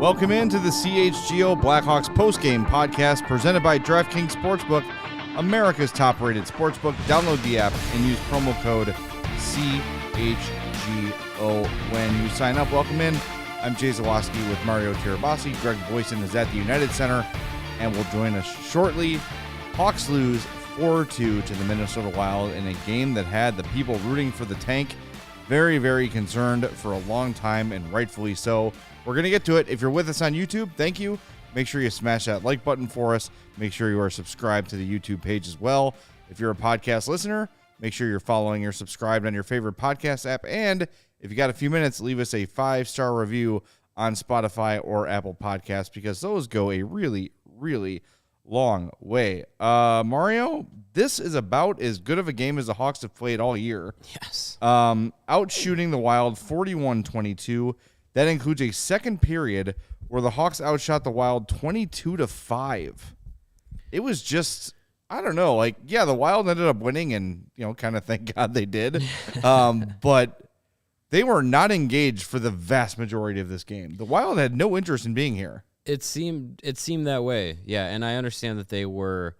Welcome into the CHGO Blackhawks postgame podcast presented by DraftKings Sportsbook, America's top-rated sportsbook. Download the app and use promo code CHGO when you sign up. Welcome in. I'm Jay Zawaski with Mario Tirabassi. Greg Boysen is at the United Center and will join us shortly. Hawks lose 4-2 to the Minnesota Wild in a game that had the people rooting for the tank very, very concerned for a long time, and rightfully so. We're going to get to it. If you're with us on YouTube, thank you. Make sure you smash that like button for us. Make sure you are subscribed to the YouTube page as well. If you're a podcast listener, make sure you're following or subscribed on your favorite podcast app. And if you got a few minutes, leave us a 5-star review on Spotify or Apple Podcasts, because those go a really, really long way. Mario, this is about as good of a game as the Hawks have played all year. Yes. Outshooting the Wild 41-22. That includes a second period where the Hawks outshot the Wild 22-5. It was just, I don't know, like, yeah, the Wild ended up winning, and, you know, kind of thank God they did. But they were not engaged for the vast majority of this game. The Wild had no interest in being here. It seemed that way, yeah. And I understand that they were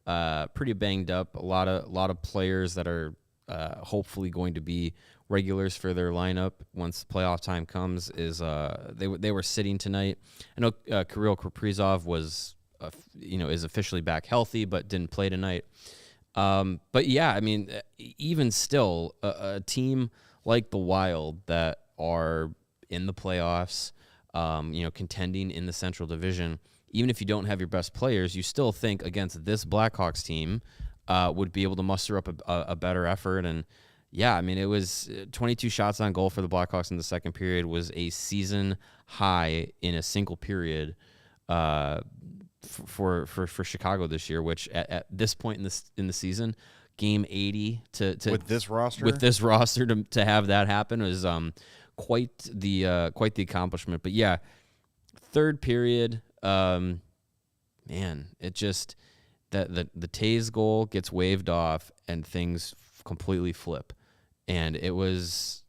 pretty banged up. A lot of players that are hopefully going to be regulars for their lineup once playoff time comes is they were sitting tonight. I know Kirill Kaprizov was is officially back healthy but didn't play tonight. But yeah, I mean, even still, a team like the Wild that are in the playoffs, contending in the Central Division, even if you don't have your best players, you still think against this Blackhawks team would be able to muster up a better effort. And yeah, I mean, it was 22 shots on goal for the Blackhawks in the second period, was a season high in a single period for Chicago this year, which at this point in the season, game 80 to with this roster to have that happen was quite the accomplishment. But yeah, third period, man, it just the Tays goal gets waved off and things completely flip. And it was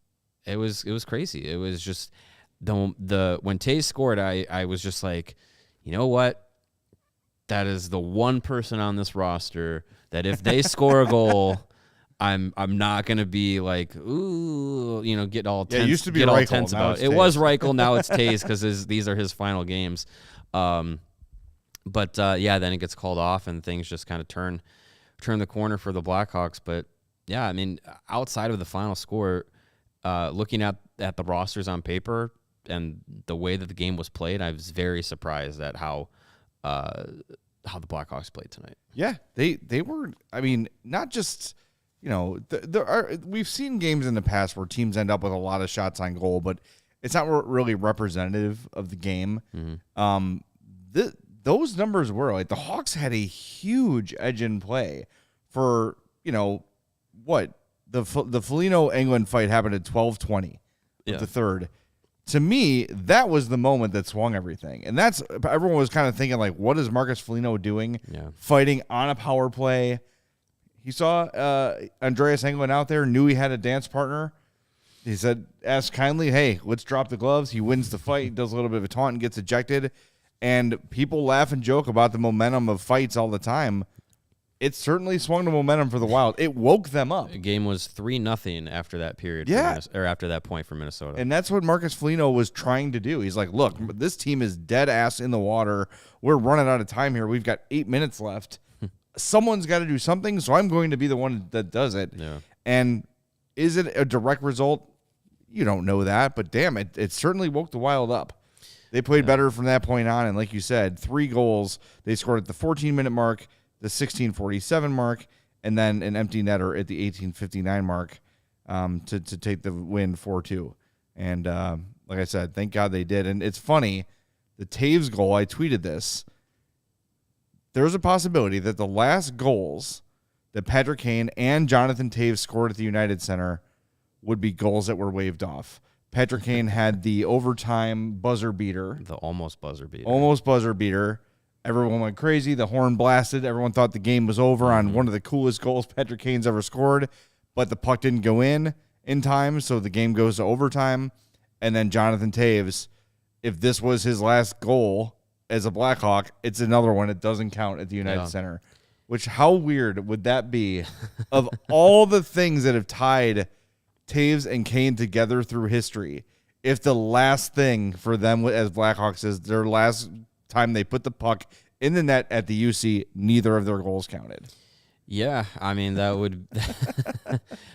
crazy. It was just the when Tays scored, I was just like, you know what? That is the one person on this roster that if they score a goal, I'm not gonna be like, ooh, get all tense. Yeah, it used to be get Reichel, all tense about it. It was Reichel, now it's Tays because these are his final games. But then it gets called off and things just kind of turn the corner for the Blackhawks. But yeah, I mean, outside of the final score, looking at the rosters on paper and the way that the game was played, I was very surprised at how the Blackhawks played tonight. Yeah, they were. I mean, not just we've seen games in the past where teams end up with a lot of shots on goal, but it's not really representative of the game. Mm-hmm. Those numbers were like the Hawks had a huge edge in play for what the Foligno-Englund fight happened at 12:20 of the third. To me, that was the moment that swung everything, and that's everyone was kind of thinking like, what is Marcus Foligno doing? Yeah. Fighting on a power play. He saw Andreas Englund out there, knew he had a dance partner. He said, asked kindly, hey, let's drop the gloves. He wins the fight, does a little bit of a taunt, and gets ejected. And people laugh and joke about the momentum of fights all the time. It certainly swung the momentum for the Wild. It woke them up. The game was 3-0 after that period. Or after that point for Minnesota. And that's what Marcus Foligno was trying to do. He's like, look, this team is dead ass in the water. We're running out of time here. We've got 8 minutes left. Someone's got to do something, so I'm going to be the one that does it. Yeah. And is it a direct result? you don't know that, but damn, it certainly woke the Wild up. They played better from that point on, and like you said, 3 goals. They scored at the 14-minute mark, the 16:47 mark, and then an empty netter at the 18:59 mark to take the win 4-2. And like I said, thank God they did. And it's funny, the Taves goal, I tweeted this. There's a possibility that the last goals that Patrick Kane and Jonathan Taves scored at the United Center would be goals that were waved off. Patrick Kane had the overtime buzzer beater. The almost buzzer beater. Almost buzzer beater. Everyone went crazy. The horn blasted. Everyone thought the game was over on one of the coolest goals Patrick Kane's ever scored, but the puck didn't go in time, so the game goes to overtime. And then Jonathan Taves, if this was his last goal as a Blackhawk, it's another one. It doesn't count at the United Center. Which, how weird would that be? Of all the things that have tied Taves and Kane together through history, if the last thing for them as Blackhawks is their last time they put the puck in the net at the UC, neither of their goals counted. Yeah, I mean that would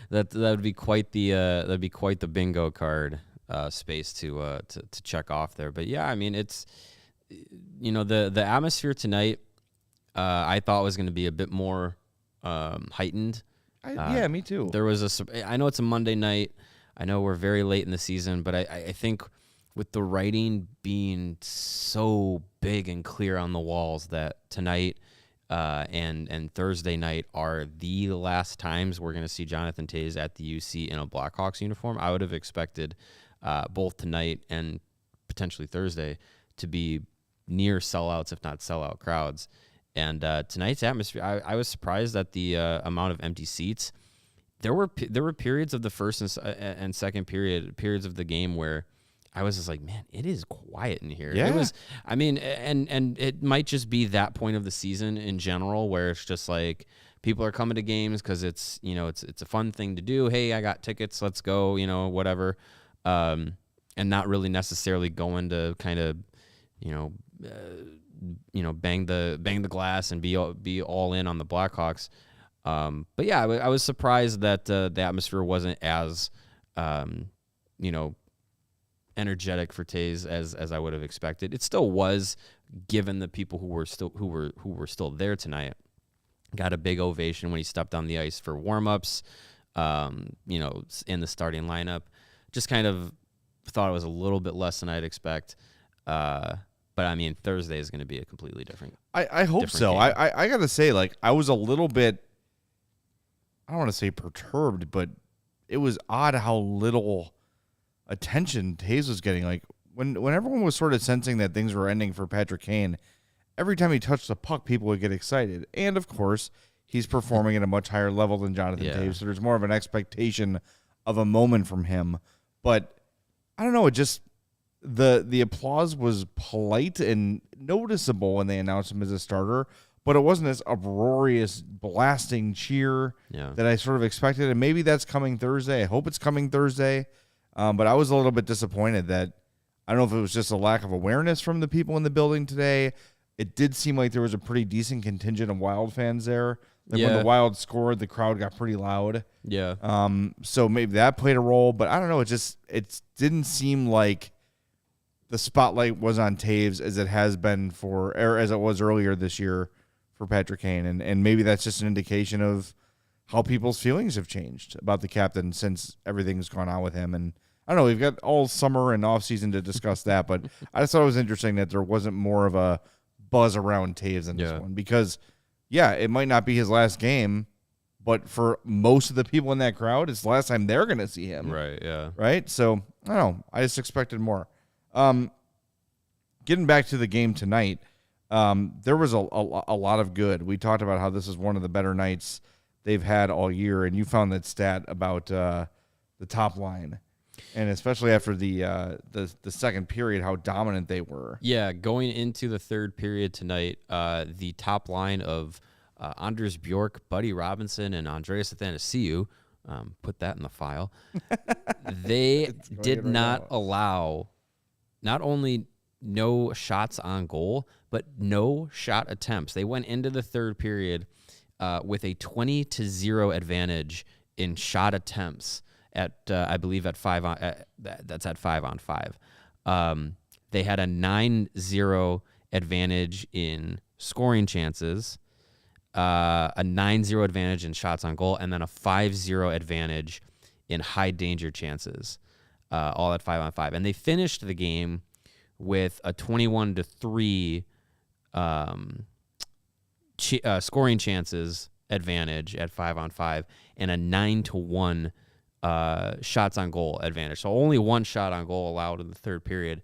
that would be quite the bingo card space to check off there. But yeah, I mean it's the atmosphere tonight I thought was going to be a bit more heightened. Yeah, me too. There was I know it's a Monday night. I know we're very late in the season, but I think with the writing being so big and clear on the walls that tonight and Thursday night are the last times we're going to see Jonathan Taves at the UC in a Blackhawks uniform, I would have expected both tonight and potentially Thursday to be near sellouts, if not sellout crowds. And tonight's atmosphere, I was surprised at the amount of empty seats. There were periods of the first and second periods of the game where I was just like, man, it is quiet in here. Yeah. It was, I mean, and it might just be that point of the season in general where it's just like people are coming to games because it's a fun thing to do. Hey, I got tickets, let's go, whatever, and not really necessarily going to kind of, bang the glass and be all in on the Blackhawks. But yeah, I was surprised that the atmosphere wasn't as, energetic for Taves as I would have expected. It still was, given the people who were still there tonight. Got a big ovation when he stepped on the ice for warm-ups, in the starting lineup. Just kind of thought it was a little bit less than I'd expect. But I mean, Thursday is going to be a completely different. I hope so. game. I got to say, I was a little bit, I don't want to say perturbed, but it was odd how little attention Taves was getting. When everyone was sort of sensing that things were ending for Patrick Kane, every time he touched the puck, people would get excited. And of course, he's performing at a much higher level than Jonathan Taves, so there's more of an expectation of a moment from him. But I don't know, it just the applause was polite and noticeable when they announced him as a starter, but it wasn't this uproarious, blasting cheer that I sort of expected. And maybe that's coming Thursday. I hope it's coming Thursday. But I was a little bit disappointed that, I don't know if it was just a lack of awareness from the people in the building today. It did seem like there was a pretty decent contingent of Wild fans there. When the Wild scored, the crowd got pretty loud. Yeah. So maybe that played a role, but I don't know. It didn't seem like the spotlight was on Taves as it has been as it was earlier this year for Patrick Kane. And maybe that's just an indication of how people's feelings have changed about the captain since everything's gone on with him. And I don't know, we've got all summer and off season to discuss that, but I just thought it was interesting that there wasn't more of a buzz around Taves in this one because, it might not be his last game, but for most of the people in that crowd, it's the last time they're going to see him. Right, yeah. Right? So, I don't know. I just expected more. Getting back to the game tonight, there was a lot of good. We talked about how this is one of the better nights they've had all year, and you found that stat about the top line. And especially after the second period, how dominant they were. Yeah, going into the third period tonight, the top line of Anders Bjork, Buddy Robinson, and Andreas Athanasiou, put that in the file, they did not allow not only no shots on goal, but no shot attempts. They went into the third period with a 20-0 advantage in shot attempts. at I believe at 5 on that's at 5-on-5. They had a 9-0 advantage in scoring chances, a 9-0 advantage in shots on goal, and then a 5-0 advantage in high danger chances, all at 5-on-5. And they finished the game with a 21-3 scoring chances advantage at 5-on-5 and a 9-1 shots on goal advantage. So only one shot on goal allowed in the third period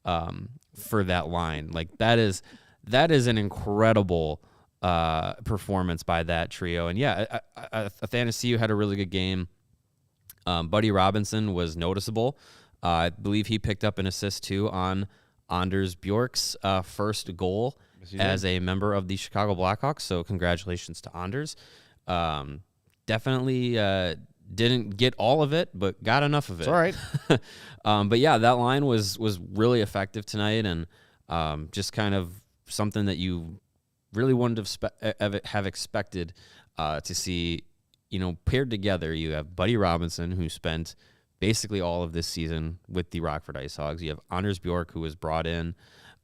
for that line. Like that is an incredible performance by that trio. And yeah, Athanasiou had a really good game. Buddy Robinson was noticeable. I believe he picked up an assist too on Anders Bjork's first goal as a member of the Chicago Blackhawks. So congratulations to Anders. Definitely didn't get all of it, but got enough of it. It's all right. But yeah, that line was really effective tonight, and just kind of something that you really wouldn't have expected to see. You know, paired together, you have Buddy Robinson, who spent basically all of this season with the Rockford Ice Hogs. You have Anders Bjork, who was brought in,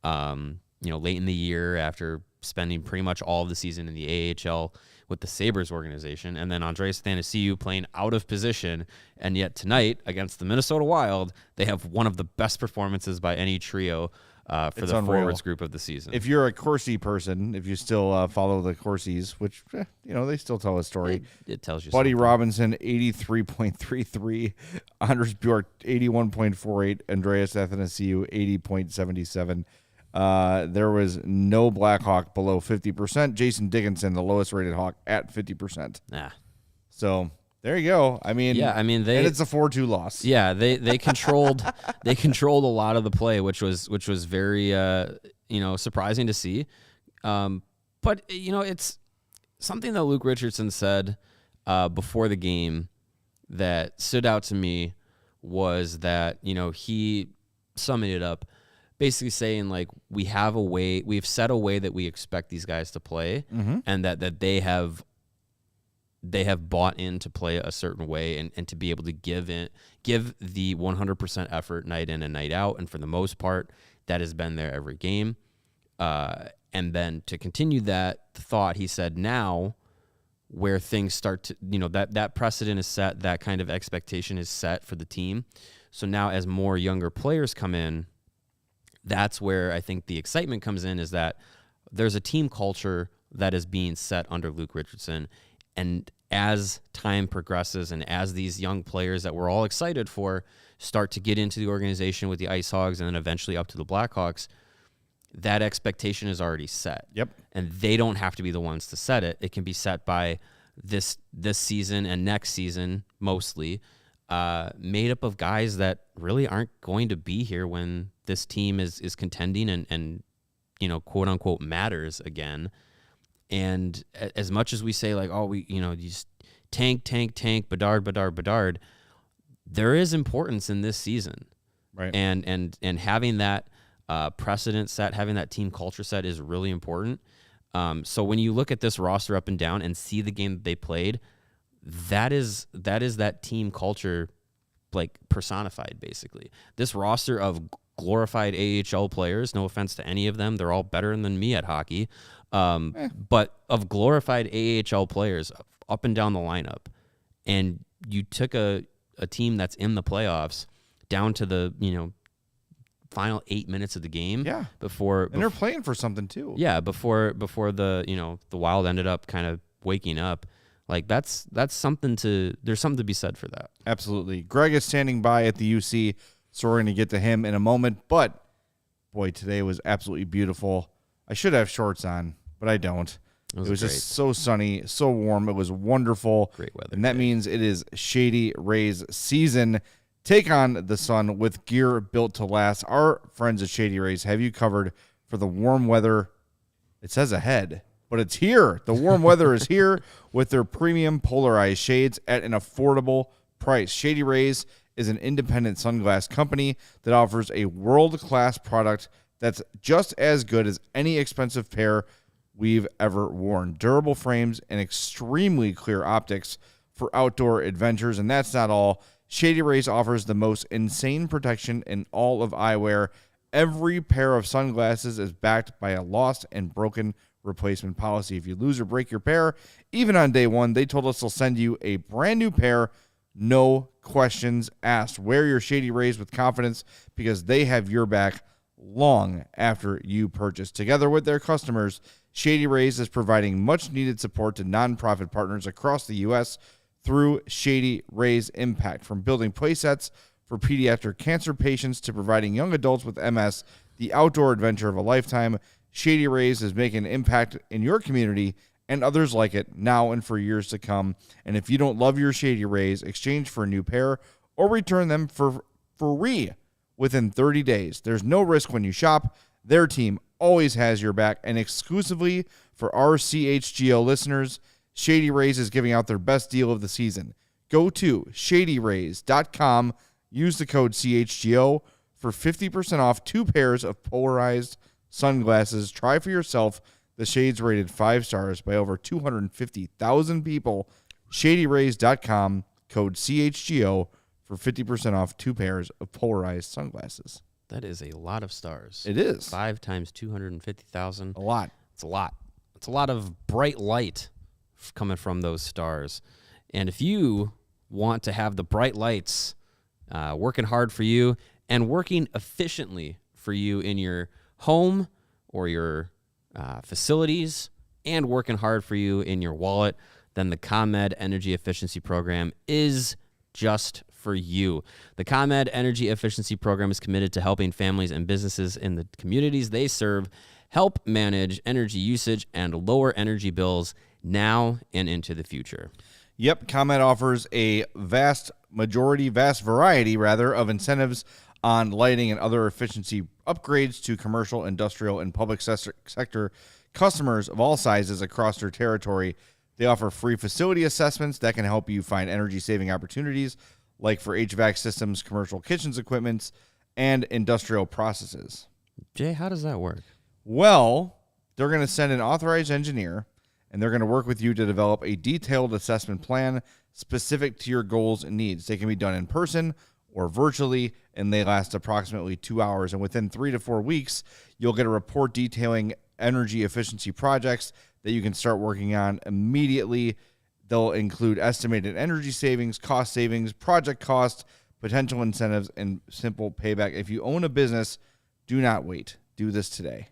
late in the year after spending pretty much all of the season in the AHL with the Sabres organization, and then Andreas Athanasiou playing out of position. And yet tonight against the Minnesota Wild, they have one of the best performances by any trio for It's the unreal. forwards group of the season. If you're a Corsi person, if you still follow the Corsis, which, they still tell a story. It tells you Buddy something. Robinson, 83.33. Anders Bjork, 81.48. Andreas Athanasiou, 80.77. There was no Blackhawk below 50%. Jason Dickinson, the lowest rated Hawk, at 50%. Nah. So there you go. I mean, and it's a 4-2 loss. Yeah, they controlled a lot of the play, which was very surprising to see. But it's something that Luke Richardson said before the game that stood out to me was that he summed it up, basically saying like we've set a way that we expect these guys to play, and that they have bought in to play a certain way and to be able to give the 100% effort night in and night out. And for the most part, that has been there every game. And then to continue that thought, he said, now where things start to, that precedent is set, that kind of expectation is set for the team. So now as more younger players come in, that's where I think the excitement comes in, is that there's a team culture that is being set under Luke Richardson. And as time progresses and as these young players that we're all excited for start to get into the organization with the Ice Hogs and then eventually up to the Blackhawks, that expectation is already set. Yep. And they don't have to be the ones to set it. It can be set by this season and next season, mostly, made up of guys that really aren't going to be here when this team is contending and quote unquote matters again. And as much as we say like, oh, we just tank, Bedard, there is importance in this season, Right. And having that precedent set, having that team culture set is really important. So when you look at this roster up and down and see the game that they played, that is that team culture, like personified, basically. This roster of glorified AHL players, no offense to any of them, they're all better than me at hockey. But of glorified AHL players up and down the lineup, and you took a team that's in the playoffs down to the final 8 minutes of the game. Yeah. And they're playing for something too. Yeah, before the the Wild ended up kind of waking up. Like that's something there's something to be said for that. Absolutely. Greg is standing by at the UC, so we're going to get to him in a moment. But boy, today was absolutely beautiful. I should have shorts on, but I don't. It was great. just so sunny, so warm. It was wonderful. Great weather. And that means it is Shady Rays season. Take on the sun with gear built to last. Our friends at Shady Rays have you covered for the warm weather. It says ahead, but it's here. The warm weather is here with their premium polarized shades at an affordable price. Shady Rays is an independent sunglass company that offers a world-class product that's just as good as any expensive pair we've ever worn. Durable frames and extremely clear optics for outdoor adventures. And that's not all. Shady Rays offers the most insane protection in all of eyewear. Every pair of sunglasses is backed by a lost and broken replacement policy. If you lose or break your pair, even on day one, they told us they'll send you a brand new pair, no questions asked. Wear your Shady Rays with confidence because they have your back long after you purchase. Together with their customers, Shady Rays is providing much-needed support to nonprofit partners across the U.S. through Shady Rays Impact. From building playsets for pediatric cancer patients to providing young adults with MS the outdoor adventure of a lifetime, Shady Rays is making an impact in your community and others like it now and for years to come. And if you don't love your Shady Rays, exchange for a new pair or return them for free within 30 days. There's no risk when you shop. Their team always has your back. And exclusively for our CHGO listeners, Shady Rays is giving out their best deal of the season. Go to shadyrays.com. Use the code CHGO for 50% off 2 pairs of polarized sunglasses. Try for yourself the shades rated 5 stars by over 250,000 people. Shadyrays.com, code CHGO for 50% off 2 pairs of polarized sunglasses. That is a lot of stars. It is. 5 times 250,000. A lot. It's a lot. It's a lot of bright light coming from those stars. And if you want to have the bright lights working hard for you and working efficiently for you in your home or your facilities and working hard for you in your wallet, then the ComEd Energy Efficiency Program is just for you. The ComEd Energy Efficiency Program is committed to helping families and businesses in the communities they serve help manage energy usage and lower energy bills now and into the future. Yep, ComEd offers a vast variety of incentives on lighting and other efficiency upgrades to commercial, industrial, and public sector customers of all sizes across their territory. They offer free facility assessments that can help you find energy-saving opportunities, like for HVAC systems, commercial kitchens equipments, and industrial processes. Jay, how does that work? Well, they're going to send an authorized engineer, and they're going to work with you to develop a detailed assessment plan specific to your goals and needs. They can be done in person or virtually, and they last approximately 2 hours. And within 3 to 4 weeks, you'll get a report detailing energy efficiency projects that you can start working on immediately. They'll include estimated energy savings, cost savings, project cost, potential incentives, and simple payback. If you own a business, do not wait. Do this today.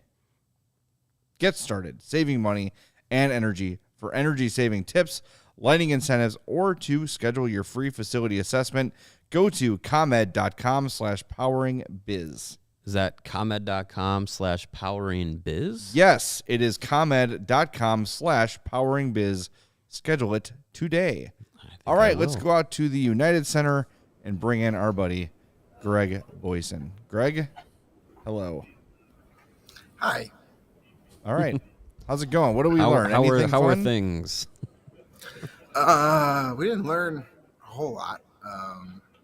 Get started saving money and energy. For energy-saving tips, lighting incentives, or to schedule your free facility assessment, go to ComEd.com/poweringbiz. Is that ComEd.com/poweringbiz? Yes, it is ComEd.com/poweringbiz. Schedule it today. All right, let's go out to the United Center and bring in our buddy, Greg Boysen. Greg, hello. Hi. All right. How's it going? What do we learn? How are things? We didn't learn a whole lot.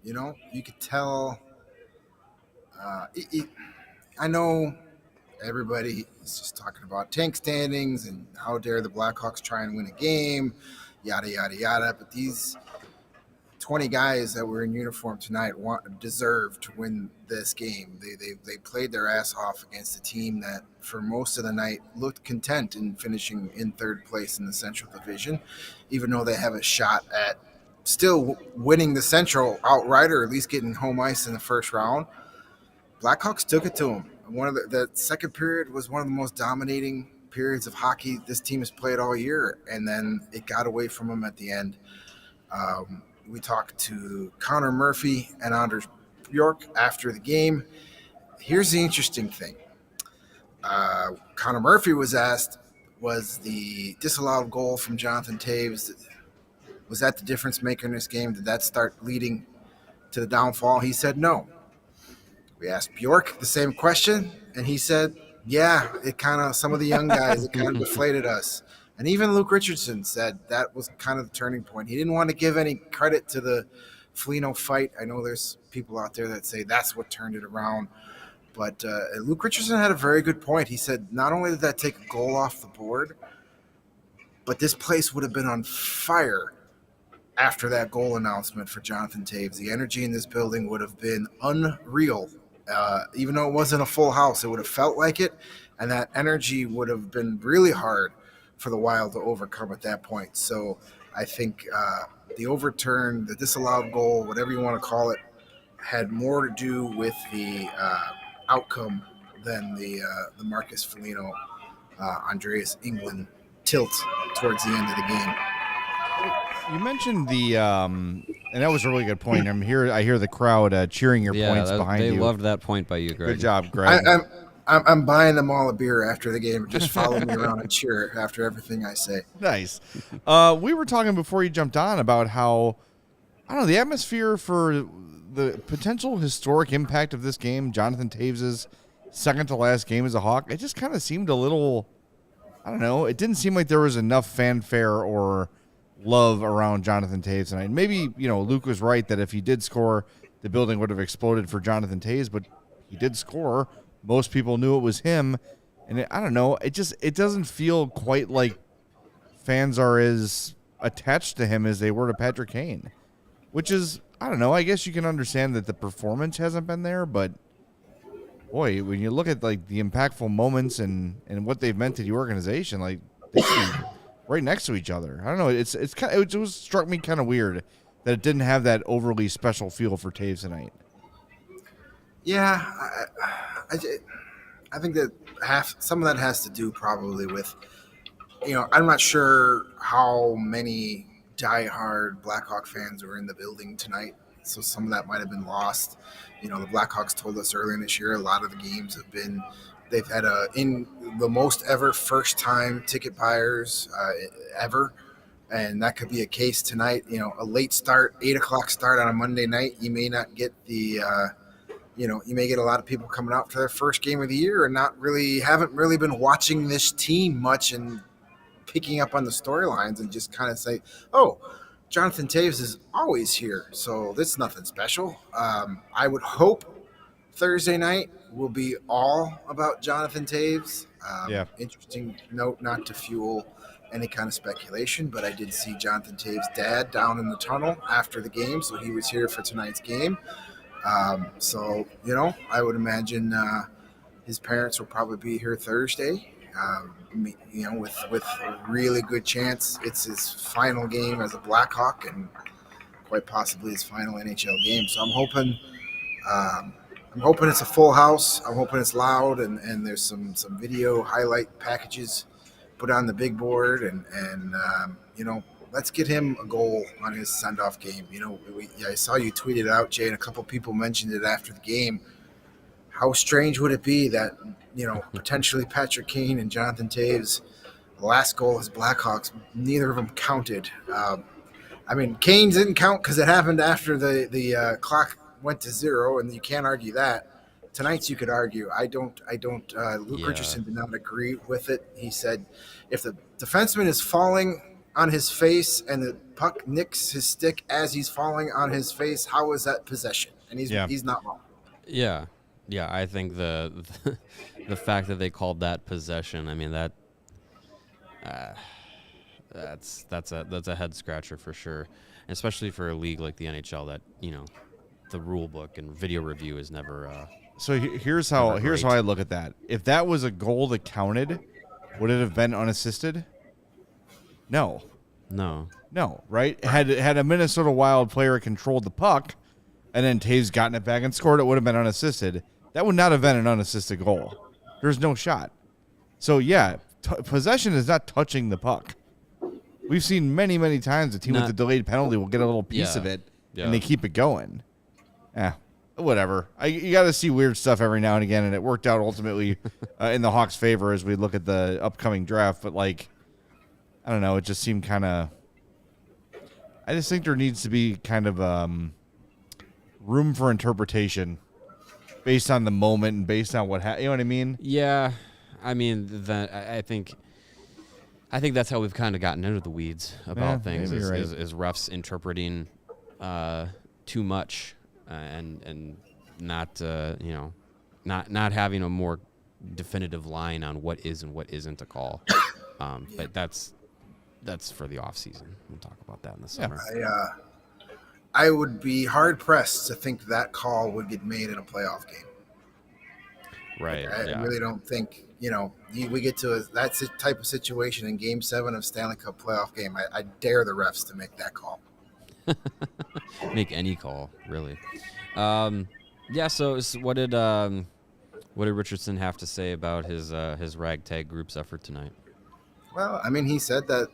You could tell. I know everybody is just talking about tank standings and how dare the Blackhawks try and win a game, yada, yada, yada. But these 20 guys that were in uniform tonight deserve to win this game. They played their ass off against a team that for most of the night looked content in finishing in third place in the Central Division, even though they have a shot at still winning the Central outright or at least getting home ice in the first round. Blackhawks took it to them. The second period was one of the most dominating periods of hockey this team has played all year, and then it got away from them at the end. We talked to Connor Murphy and Anders Bjork after the game. Here's the interesting thing. Connor Murphy was asked, was the disallowed goal from Jonathan Taves, was that the difference maker in this game? Did that start leading to the downfall? He said no. We asked Bjork the same question, and he said, yeah, some of the young guys, it kind of deflated us. And even Luke Richardson said that was kind of the turning point. He didn't want to give any credit to the Foligno fight. I know there's people out there that say that's what turned it around. But Luke Richardson had a very good point. He said not only did that take a goal off the board, but this place would have been on fire after that goal announcement for Jonathan Taves. The energy in this building would have been unreal. Even though it wasn't a full house, it would have felt like it, and that energy would have been really hard for the Wild to overcome at that point. So I think the overturn, the disallowed goal, whatever you want to call it, had more to do with the outcome than the Marcus Foligno, Andreas England tilt towards the end of the game. You mentioned the and that was a really good point. I hear the crowd cheering your points behind they you. loved that point by you, Greg. Good job, Greg. I'm buying them all a beer after the game. Just follow me around and cheer after everything I say. Nice. We were talking before you jumped on about how, I don't know, the atmosphere for the potential historic impact of this game, Jonathan Taves' second to last game as a Hawk, it just kind of seemed a little, I don't know, it didn't seem like there was enough fanfare or love around Jonathan Taves tonight. Maybe, Luke was right that if he did score, the building would have exploded for Jonathan Taves, but he did score. Most people knew it was him, and I don't know, it doesn't feel quite like fans are as attached to him as they were to Patrick Kane, which is, I don't know, I guess you can understand that the performance hasn't been there, but boy, when you look at like the impactful moments and what they've meant to the organization, like they should be right next to each other. I don't know, it just struck me kind of weird that it didn't have that overly special feel for Taves tonight. Yeah, I think that some of that has to do probably with, I'm not sure how many diehard Blackhawk fans were in the building tonight, so some of that might have been lost. The Blackhawks told us earlier this year a lot of the games they've had in the most ever first time ticket buyers ever, and that could be a case tonight. A late start, 8:00 start on a Monday night, you may not get the you may get a lot of people coming out for their first game of the year and haven't really been watching this team much and picking up on the storylines and just kind of say, oh, Jonathan Taves is always here, so that's nothing special. I would hope Thursday night will be all about Jonathan Taves. Interesting note, not to fuel any kind of speculation, but I did see Jonathan Taves' dad down in the tunnel after the game, so he was here for tonight's game. So, I would imagine his parents will probably be here Thursday, with a really good chance it's his final game as a Blackhawk and quite possibly his final NHL game. So I'm hoping it's a full house. I'm hoping it's loud and there's some video highlight packages put on the big board and let's get him a goal on his send-off game. I saw you tweet it out, Jay, and a couple people mentioned it after the game. How strange would it be that, potentially Patrick Kane and Jonathan Taves, the last goal as Blackhawks, neither of them counted. Kane didn't count because it happened after the clock went to zero, and you can't argue that. Tonight's you could argue. I don't. Luke Richardson did not agree with it. He said if the defenseman is falling on his face and the puck nicks his stick as he's falling on his face, how is that possession? And he's not wrong. Yeah, I think the fact that they called that possession, that's a head scratcher for sure, especially for a league like the NHL that the rule book and video review is never. So here's how I look at that. If that was a goal that counted, would it have been unassisted? No, right? Had a Minnesota Wild player controlled the puck, and then Taves gotten it back and scored, it would have been unassisted. That would not have been an unassisted goal. There's no shot. So yeah, possession is not touching the puck. We've seen many, many times a team with a delayed penalty will get a little piece of it, and they keep it going. Whatever. You got to see weird stuff every now and again, and it worked out ultimately in the Hawks' favor as we look at the upcoming draft. But I don't know. It just seemed kind of. I just think there needs to be kind of room for interpretation based on the moment and based on what happened. You know what I mean? Yeah, I think that's how we've kind of gotten into the weeds about things. Is refs interpreting too much and not not having a more definitive line on what is and what isn't a call. But that's that's for the off season. We'll talk about that in the summer. I would be hard pressed to think that call would get made in a playoff game. Right. I really don't think, we get to that type of situation in Game 7 of Stanley Cup playoff game. I dare the refs to make that call. Make any call, really. So what did Richardson have to say about his ragtag group's effort tonight? Well, I mean, he said that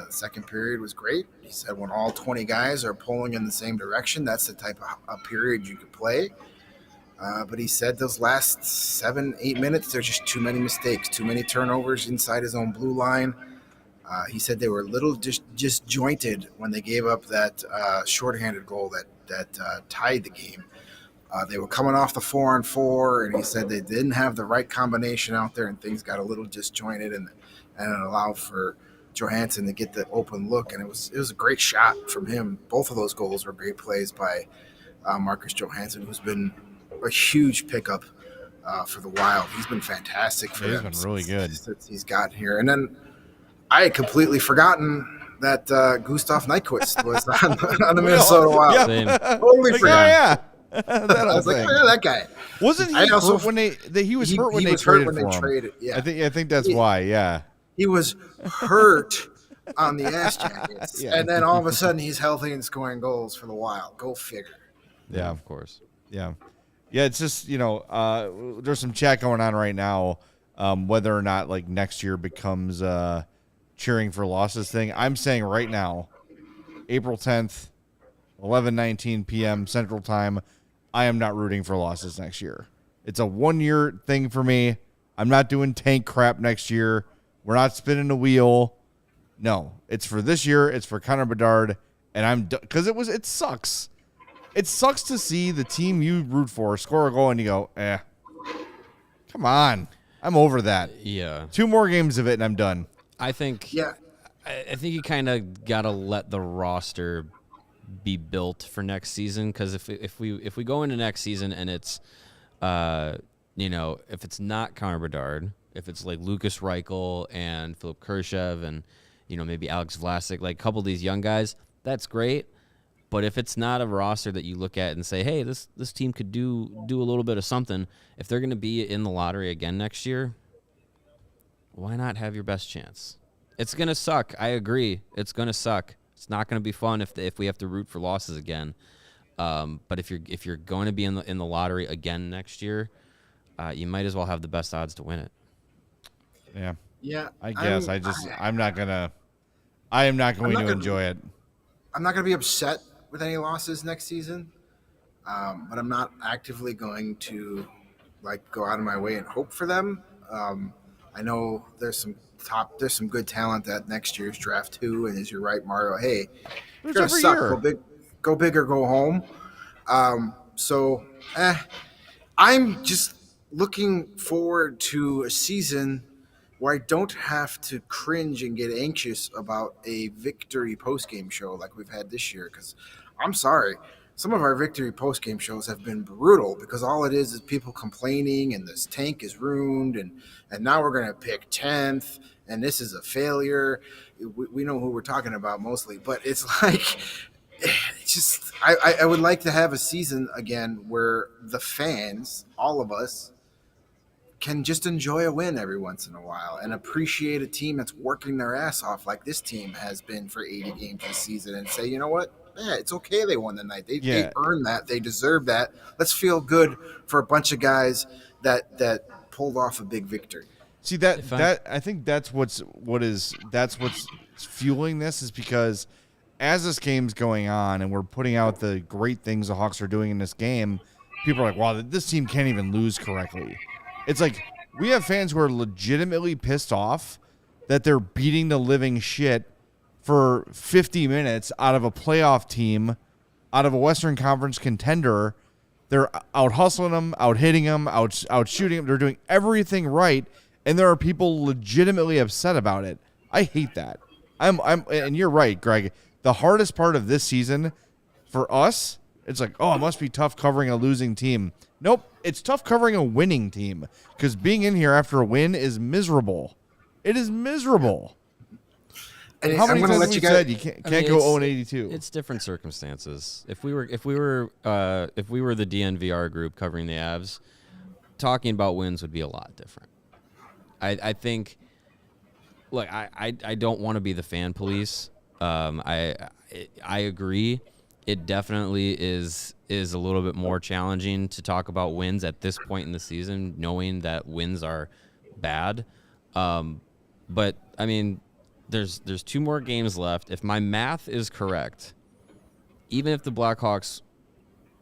second period was great. He said when all 20 guys are pulling in the same direction, that's the type of period you could play. But he said those last 7-8 minutes, there's just too many mistakes, too many turnovers inside his own blue line. He said they were a little disjointed when they gave up that shorthanded goal that tied the game. They were coming off the 4-on-4, and he said they didn't have the right combination out there, and things got a little disjointed, and it allowed for Johansson to get the open look, and it was a great shot from him. Both of those goals were great plays by Marcus Johansson, who's been a huge pickup for the Wild. He's been fantastic for them. He's been really good since he's got here. And then I had completely forgotten that Gustav Nyquist was on the Minnesota Wild. Yeah. Totally forgot. That I was like, oh, yeah, that guy. Wasn't he hurt when he was hurt when they traded for him? Yeah. I think that's why. Yeah. He was hurt on the Ass Jackets, Yeah. and then all of a sudden he's healthy and scoring goals for the Wild. Go figure. Yeah, of course. Yeah. It's just, there's some chat going on right now, whether or not like next year becomes cheering for losses thing. I'm saying right now, April 10th, 11:19 p.m. Central Time, I am not rooting for losses next year. It's a 1-year thing for me. I'm not doing tank crap next year. We're not spinning the wheel. No, it's for this year. It's for Connor Bedard, and because it sucks. It sucks to see the team you root for score a goal and you go, come on. I'm over that. Yeah. 2 more games of it and I'm done. I think. Yeah. I think you kind of got to let the roster be built for next season, because if we go into next season and it's, if it's not Connor Bedard, if it's like Lucas Reichel and Philip Kurashev and maybe Alex Vlasic, like a couple of these young guys, that's great. But if it's not a roster that you look at and say, hey, this team could do a little bit of something, if they're going to be in the lottery again next year, why not have your best chance? It's going to suck. I agree. It's going to suck. It's not going to be fun if we have to root for losses again. But if you're going to be in the lottery again next year, you might as well have the best odds to win it. Yeah. Yeah. I guess I'm not going to enjoy it. I'm not going to be upset with any losses next season, but I'm not actively going to go out of my way and hope for them. I know there's some good talent at next year's draft too, and as you're right, Mario, hey, you're gonna suck. Go big or go home. I'm just looking forward to a season where I don't have to cringe and get anxious about a victory postgame show like we've had this year. Because I'm sorry, some of our victory postgame shows have been brutal, because all it is people complaining and this tank is ruined and now we're going to pick 10th and this is a failure. We know who we're talking about mostly, but it's like, it's just, I would like to have a season again where the fans, all of us, can just enjoy a win every once in a while and appreciate a team that's working their ass off like this team has been for 80 games this season, and say, you know what? Yeah, it's okay they won the night. They earned that. They deserve that. Let's feel good for a bunch of guys that pulled off a big victory. See, I think that's what's fueling this, is because as this game's going on and we're putting out the great things the Hawks are doing in this game, people are like, wow, this team can't even lose correctly. It's like we have fans who are legitimately pissed off that they're beating the living shit for 50 minutes out of a playoff team, out of a Western Conference contender. They're out hustling them, out hitting them, out shooting them. They're doing everything right, and there are people legitimately upset about it. I hate that. And you're right, Greg. The hardest part of this season for us, it's like, oh, it must be tough covering a losing team. Nope, it's tough covering a winning team, because being in here after a win is miserable. It is miserable. And How I'm many going to times let have you we guys. said you can't mean, go it's- 0-82? It's different circumstances. If we were the DNVR group covering the Avs, talking about wins would be a lot different. I think. Look, I don't want to be the fan police. I agree. It definitely is a little bit more challenging to talk about wins at this point in the season, knowing that wins are bad. But I mean, there's 2 more games left. If my math is correct, even if the Blackhawks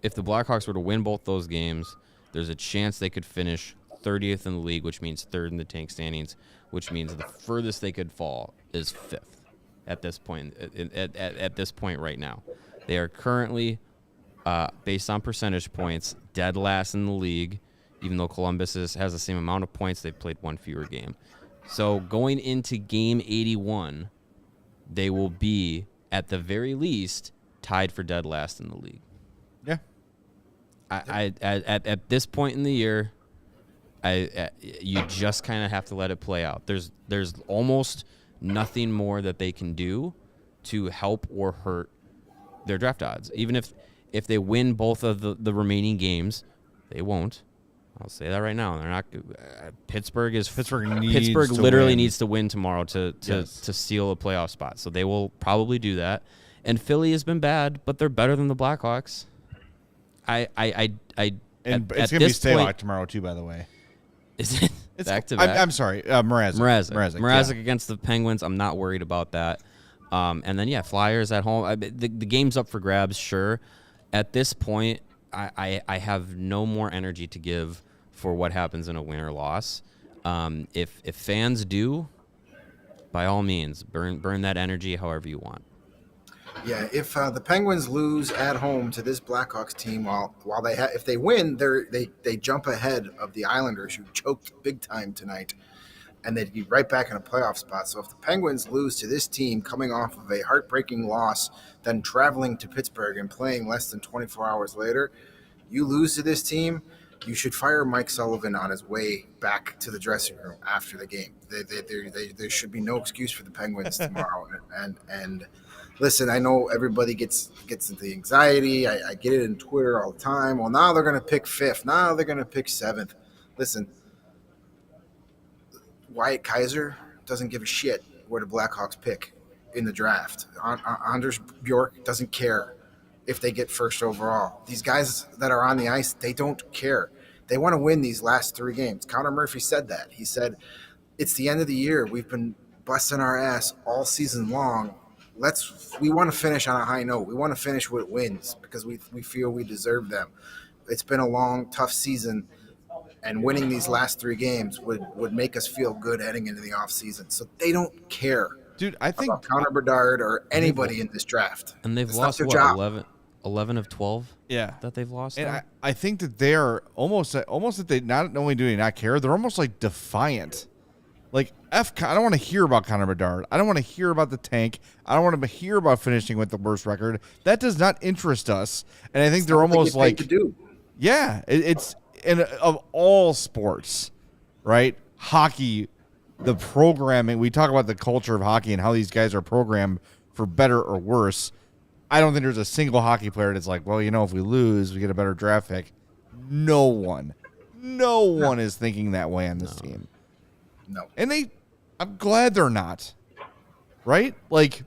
were to win both those games, there's a chance they could finish 30th in the league, which means 3rd in the tank standings, which means the furthest they could fall is 5th at this point. At this point right now, they are currently, based on percentage points, dead last in the league. Even though Columbus has the same amount of points, they've played 1 fewer game. So going into game 81, they will be at the very least tied for dead last in the league. Yeah. At this point in the year, you just kind of have to let it play out. There's almost nothing more that they can do to help or hurt their draft odds. Even if they win both of the remaining games, they won't. I'll say that right now. They're not. Pittsburgh literally needs to win tomorrow to steal a playoff spot. So they will probably do that. And Philly has been bad, but they're better than the Blackhawks. And At it's going to be this Stalock point- tomorrow, too, by the way. Is it back to back? I'm sorry. Mrazek. Mrazek against the Penguins. I'm not worried about that. And then, Flyers at home. The game's up for grabs, sure. At this point, I have no more energy to give for what happens in a win or loss. If fans do, by all means, burn that energy however you want. Yeah, if the Penguins lose at home to this Blackhawks team, while if they win, they jump ahead of the Islanders, who choked big time tonight, and they'd be right back in a playoff spot. So if the Penguins lose to this team, coming off of a heartbreaking loss, then traveling to Pittsburgh and playing less than 24 hours later, you lose to this team, you should fire Mike Sullivan on his way back to the dressing room after the game. There should be no excuse for the Penguins tomorrow, and. Listen, I know everybody gets into the anxiety. I get it in Twitter all the time. Well, now they're going to pick 5th. Now they're going to pick 7th. Listen, Wyatt Kaiser doesn't give a shit where the Blackhawks pick in the draft. Anders Bjork doesn't care if they get 1st overall. These guys that are on the ice, they don't care. They want to win these last 3 games. Connor Murphy said that. He said, it's the end of the year. We've been busting our ass all season long. We want to finish on a high note. We want to finish with wins because we feel we deserve them. It's been a long, tough season, and winning these last 3 games would make us feel good heading into the offseason. So they don't care, Dude, I think about Connor Bedard or anybody in this draft. And they've It's lost, not their what, job. 11 of 12 yeah. that they've lost? And now? I think that they're almost that they not only do they not care, they're almost like defiant. Like, I don't want to hear about Connor Bedard. I don't want to hear about the tank. I don't want to hear about finishing with the worst record. That does not interest us. And I think they're almost like, to do. yeah, it's of all sports, right? Hockey, the programming. We talk about the culture of hockey and how these guys are programmed for better or worse. I don't think there's a single hockey player that's like, well, if we lose, we get a better draft pick. No one is thinking that way on this team. No. And I'm glad they're not, right? Like,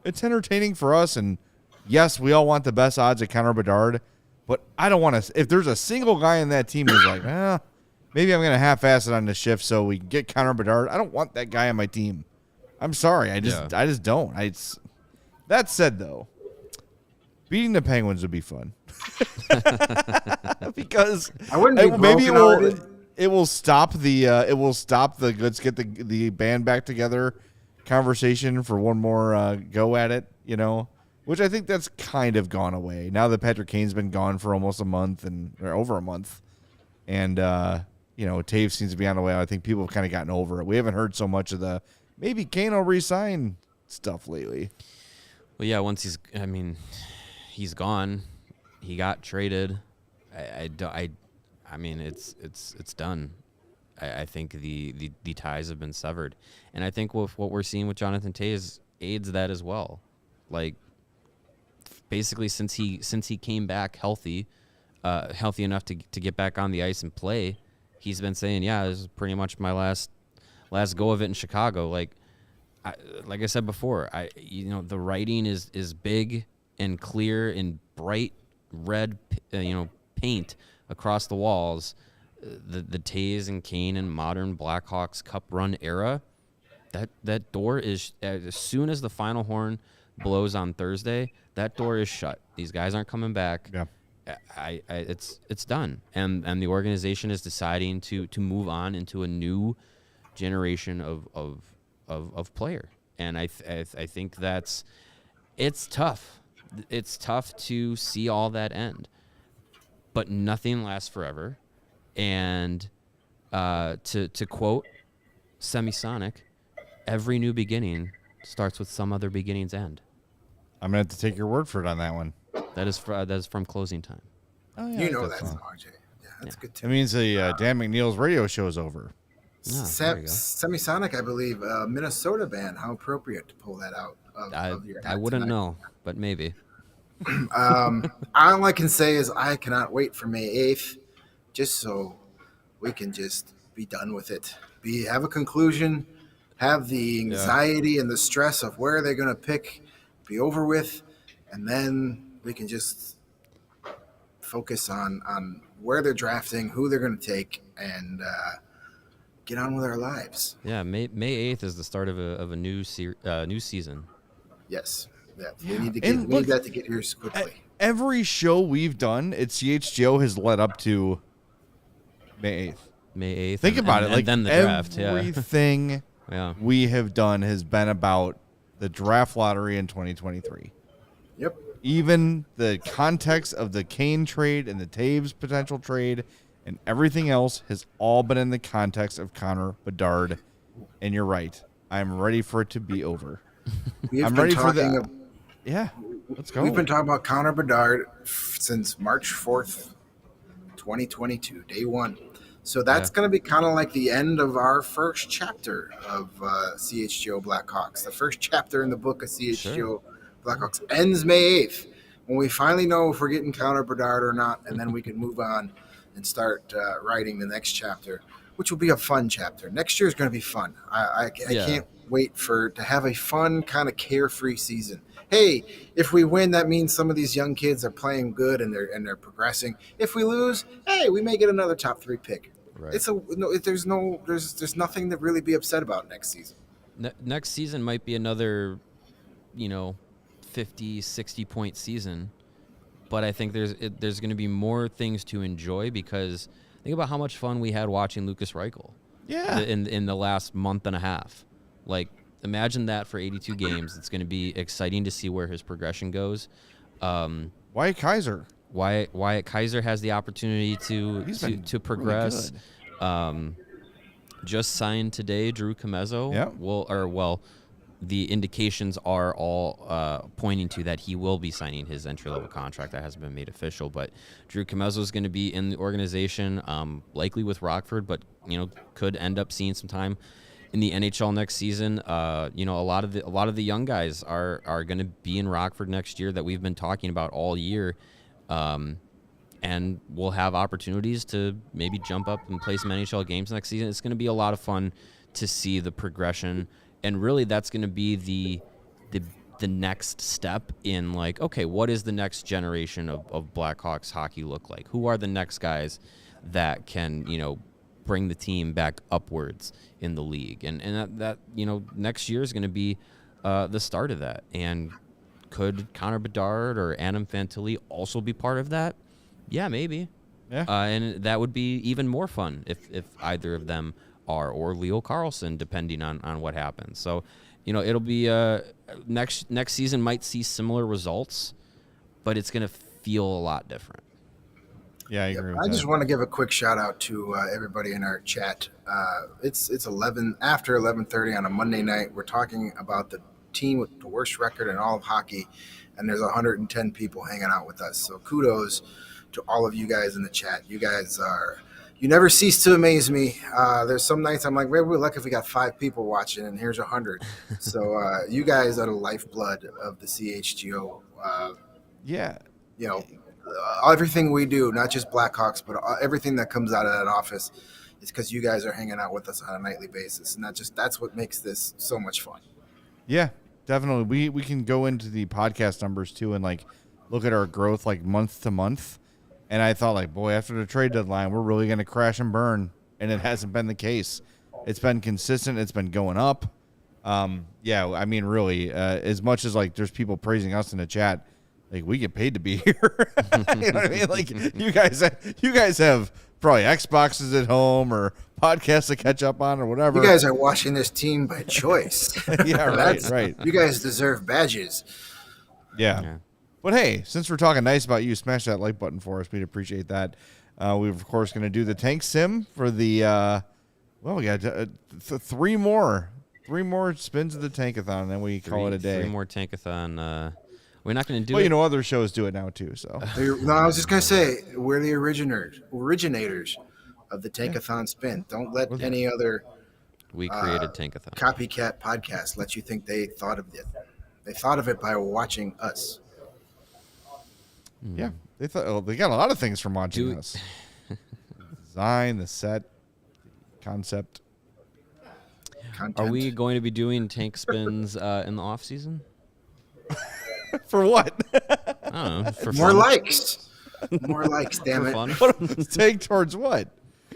it's entertaining for us, and yes, we all want the best odds at Connor Bedard, but I don't want to. If there's a single guy in that team who's like, maybe I'm going to half-ass it on the shift so we can get Connor Bedard, I don't want that guy on my team. I'm sorry, I just don't. That said, though, beating the Penguins would be fun because I wouldn't be maybe brokenhearted. it will stop the let's get the band back together conversation for one more go at it, which I think that's kind of gone away now that Patrick Kane's been gone for almost a month or over a month, and Taves seems to be on the way. I think people have kind of gotten over it. We haven't heard so much of the maybe Kane will resign stuff lately. Well, yeah, once he's gone. He got traded. I mean, it's done. I think the ties have been severed, and I think with what we're seeing with Jonathan Toews, aids that as well. Like, basically, since he came back healthy enough to get back on the ice and play, he's been saying, yeah, this is pretty much my last go of it in Chicago. Like I said before, the writing is big and clear in bright red, paint across the walls. The Taves and Kane and modern Blackhawks Cup run era, that door is, as soon as the final horn blows on Thursday, that door is shut. These guys aren't coming back. Yeah. It's done, and the organization is deciding to move on into a new generation of player, and I think it's tough. It's tough to see all that end, but nothing lasts forever. And to quote Semisonic, every new beginning starts with some other beginning's end. I'm gonna have to take your word for it on that one. That is from Closing Time. Oh, yeah, You know that's that song. song, Jay. Yeah, that's good too. It means the Dan McNeil's radio show is over. There you go. Semisonic, I believe, Minnesota band. How appropriate to pull that out of your I hat wouldn't tonight. know, but maybe. All I can say is I cannot wait for May 8th, just so we can just be done with it. Have a conclusion, have the anxiety and the stress of where they're going to pick be over with, and then we can just focus on where they're drafting, who they're going to take, and get on with our lives. Yeah, May 8th is the start of a new season. Yes. Yeah. We need that to get here quickly. Every show we've done at CHGO has led up to May 8th. May 8th. Think about it. And Like then the draft. everything Yeah. we have done has been about the draft lottery in 2023. Yep. Even the context of the Kane trade and the Taves potential trade and everything else has all been in the context of Connor Bedard. And you're right. I'm ready for it to be over. I'm ready for that. Yeah, let's go. We've been talking about Connor Bedard since March 4th, 2022, day one. So that's going to be kind of like the end of our first chapter of CHGO Blackhawks. The first chapter in the book of CHGO Blackhawks ends May 8th, when we finally know if we're getting Connor Bedard or not, and then we can move on and start writing the next chapter, which will be a fun chapter. Next year is going to be fun. I can't wait to have a fun, kind of carefree season. Hey, if we win, that means some of these young kids are playing good and they're progressing. If we lose, hey, we may get another top 3 pick. Right. There's nothing to really be upset about next season. Next season might be another, 50, 60 point season, but I think there's going to be more things to enjoy, because think about how much fun we had watching Lucas Reichel. Yeah. In the last month and a half. Like, imagine that for 82 games. It's going to be exciting to see where his progression goes. Wyatt Kaiser. Wyatt Kaiser has the opportunity to progress. Really good. Just signed today, Drew Comezzo. Yeah. The indications are all pointing to that he will be signing his entry-level contract. That hasn't been made official, but Drew Comezzo is going to be in the organization, likely with Rockford, but could end up seeing some time in the NHL next season. A lot of the young guys are going to be in Rockford next year that we've been talking about all year, and we'll have opportunities to maybe jump up and play some NHL games next season. It's going to be a lot of fun to see the progression. And really, that's going to be the next step in, like, okay, what is the next generation of Blackhawks hockey look like? Who are the next guys that can, bring the team back upwards in the league? And that next year is going to be the start of that. And could Connor Bedard or Adam Fantilli also be part of that? Yeah, maybe. Yeah. And that would be even more fun if either of them are, or Leo Carlson, depending on what happens. So, it'll be next season might see similar results, but it's going to feel a lot different. Yeah, I agree with I that. just want to give a quick shout out to everybody in our chat. It's 11:30 on a Monday night. We're talking about the team with the worst record in all of hockey, and there's 110 people hanging out with us. So kudos to all of you guys in the chat. You guys are you never cease to amaze me. There's some nights I'm like, maybe we're lucky if we got 5 people watching, and here's 100. So you guys are the lifeblood of the CHGO. Yeah. You know, everything we do, not just Blackhawks, but everything that comes out of that office is because you guys are hanging out with us on a nightly basis, and that's what makes this so much fun. Yeah, definitely. We can go into the podcast numbers too and like look at our growth like month to month. And I thought like, boy, after the trade deadline, we're really going to crash and burn. And it hasn't been the case. It's been consistent. It's been going up. Yeah, I mean, really, as much as like there's people praising us in the chat, like we get paid to be here. You know what I mean? Like you guys have probably Xboxes at home or podcasts to catch up on or whatever. You guys are watching this team by choice. Yeah, right. You guys deserve badges. Yeah. But hey, since we're talking nice about you, smash that like button for us. We'd appreciate that. We're of course going to do the tank sim for the. We got 3 more spins of the tankathon, and then we call it a day. 3 more tankathon. We're not going to do it. Well, you know, other shows do it now too. So no, I was just going to say we're the originators of the tankathon spin. Don't let any other we created tankathon copycat podcast let you think they thought of it. They thought of it by watching us. Yeah, they got a lot of things from watching us. Design, the set, concept. Content. Are we going to be doing tank spins in the off season? For what? I don't know. For more fun. likes? More likes, damn For it. fun. Take towards what?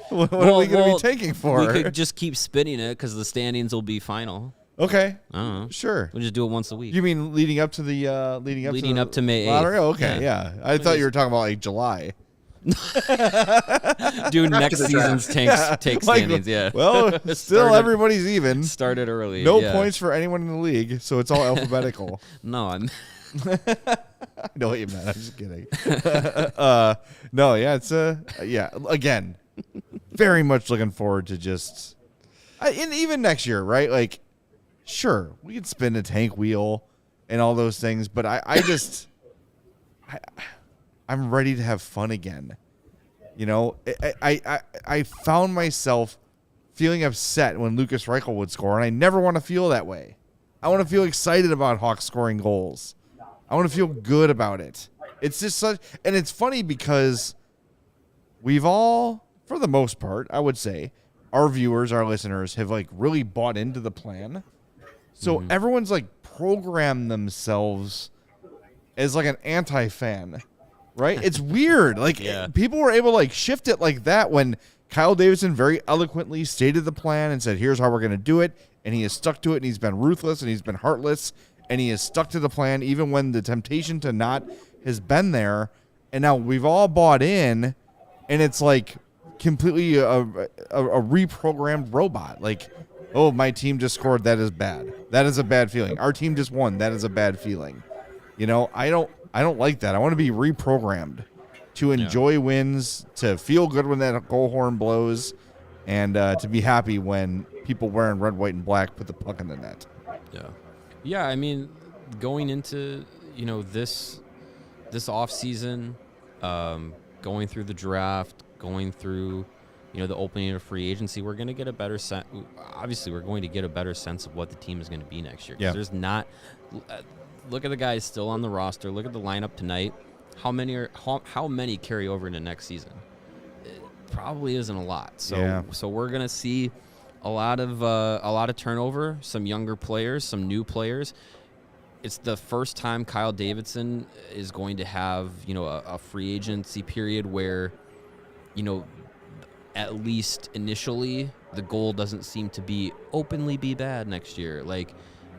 What are we going to be taking for? We could just keep spinning it because the standings will be final. Okay. I don't know. Sure. We'll just do it once a week. You mean leading up to the leading up to May 8th. lottery? Oh, okay, yeah. I thought you were talking about like July. Do next season's tank standings, yeah. Well, still everybody's even. Started early. No yeah. points for anyone in the league, so it's all alphabetical. No, I'm. I know what you meant. I'm just kidding. No, yeah, it's again, very much looking forward to just, and even next year, right? Like, sure, we could spin a tank wheel and all those things, but I'm ready to have fun again. You know, I found myself feeling upset when Lucas Reichel would score, and I never want to feel that way. I want to feel excited about Hawks scoring goals. I want to feel good about it. It's just such, and it's funny because we've all, for the most part, I would say, our viewers, our listeners have like really bought into the plan. So everyone's like programmed themselves as like an anti-fan, right? It's weird. Like people were able to like shift it like that when Kyle Davidson very eloquently stated the plan and said, here's how we're going to do it. And he has stuck to it, and he's been ruthless, and he's been heartless, and he has stuck to the plan even when the temptation to not has been there. And now we've all bought in, and it's like completely a reprogrammed robot. Like, oh, my team just scored. That is bad. That is a bad feeling. Our team just won. That is a bad feeling. You know, I don't like that. I want to be reprogrammed to enjoy wins, to feel good when that goal horn blows, and to be happy when people wearing red, white, and black put the puck in the net. Yeah. I mean, going into this off season, going through the draft, going through the opening of free agency, we're going to get a better sense. Obviously, we're going to get a better sense of what the team is going to be next year. There's not. Look at the guys still on the roster. Look at the lineup tonight. How many carry over into next season? It probably isn't a lot. So we're gonna see a lot of turnover. Some younger players, some new players. It's the first time Kyle Davidson is going to have a free agency period where at least initially the goal doesn't seem to be openly be bad next year. Like,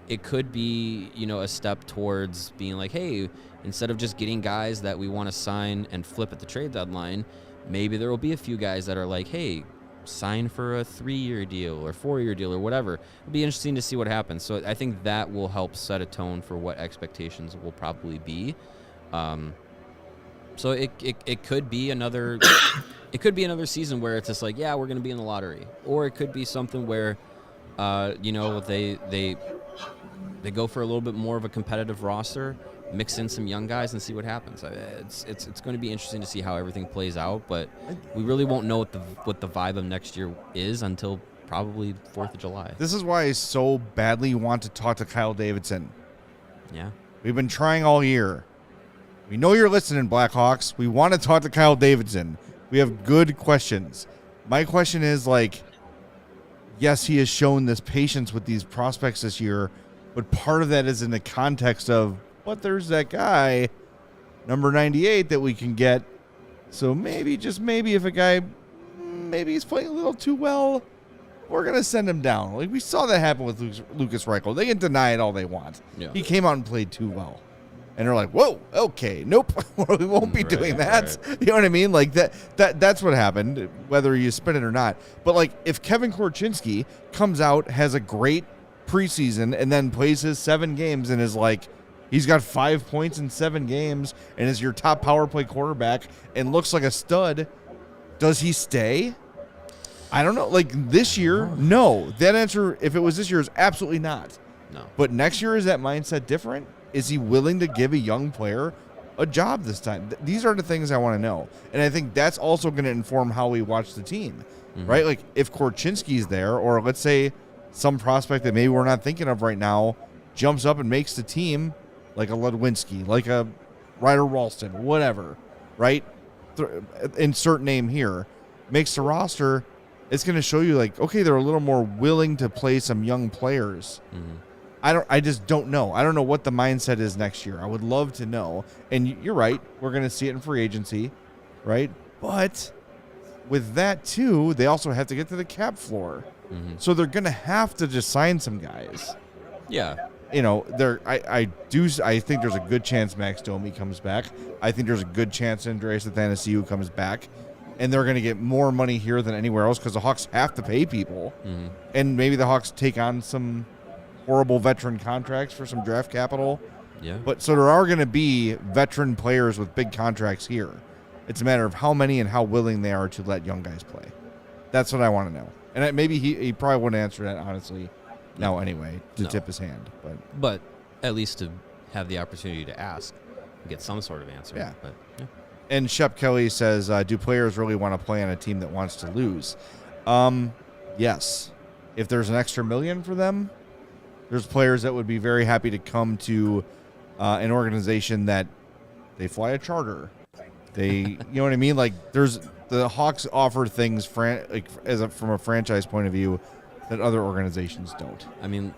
it could be, a step towards being like, hey, instead of just getting guys that we want to sign and flip at the trade deadline, maybe there will be a few guys that are like, hey, sign for a 3-year deal or 4-year deal or whatever. It'll be interesting to see what happens. So I think that will help set a tone for what expectations will probably be. So it could be another it could be another season where it's just like, yeah, we're going to be in the lottery, or it could be something where they go for a little bit more of a competitive roster, mix in some young guys and see what happens. It's going to be interesting to see how everything plays out, but we really won't know what the vibe of next year is until probably 4th of July. This is why I so badly want to talk to Kyle Davidson. Yeah. We've been trying all year. We know you're listening, Blackhawks. We want to talk to Kyle Davidson. We have good questions. My question is, like, yes, he has shown this patience with these prospects this year, but part of that is in the context of, but there's that guy, number 98, that we can get. So maybe, just maybe, if a guy, maybe he's playing a little too well, we're going to send him down. Like, we saw that happen with Lucas Reichel. They can deny it all they want. Yeah. He came out and played too well. And they're like, whoa, okay, nope, we won't be doing that. Right. You know what I mean? Like, that's what happened, whether you spin it or not. But, like, if Kevin Korchinski comes out, has a great preseason, and then plays his 7 games and is like, he's got 5 points in 7 games and is your top power play quarterback and looks like a stud, does he stay? I don't know. Like, this year, no. That answer, if it was this year, is absolutely not. No. But next year, is that mindset different? Is he willing to give a young player a job this time? These are the things I want to know. And I think that's also going to inform how we watch the team, right? Like, if Korchinski's there, or let's say some prospect that maybe we're not thinking of right now jumps up and makes the team, like a Ludwinski, like a Ryder Ralston, whatever, right? Insert name here, makes the roster, it's going to show you, like, okay, they're a little more willing to play some young players. I just don't know. I don't know what the mindset is next year. I would love to know. And you're right. We're going to see it in free agency, right? But with that, too, they also have to get to the cap floor. So they're going to have to just sign some guys. Yeah. You know, I think there's a good chance Max Domi comes back. I think there's a good chance Andreas Athanasiou comes back. And they're going to get more money here than anywhere else because the Hawks have to pay people. And maybe the Hawks take on some horrible veteran contracts for some draft capital. Yeah. But so there are going to be veteran players with big contracts here. It's a matter of how many and how willing they are to let young guys play. That's what I want to know. And maybe he probably wouldn't answer that, honestly, now anyway, to tip his hand. But at least to have the opportunity to ask and get some sort of answer. Yeah. But, yeah. And Shep Kelly says, do players really want to play on a team that wants to lose? Yes. If there's an extra $1 million for them, there's players that would be very happy to come to an organization that they fly a charter. They, you know what I mean? Like, the Hawks offer things from a franchise point of view that other organizations don't. I mean,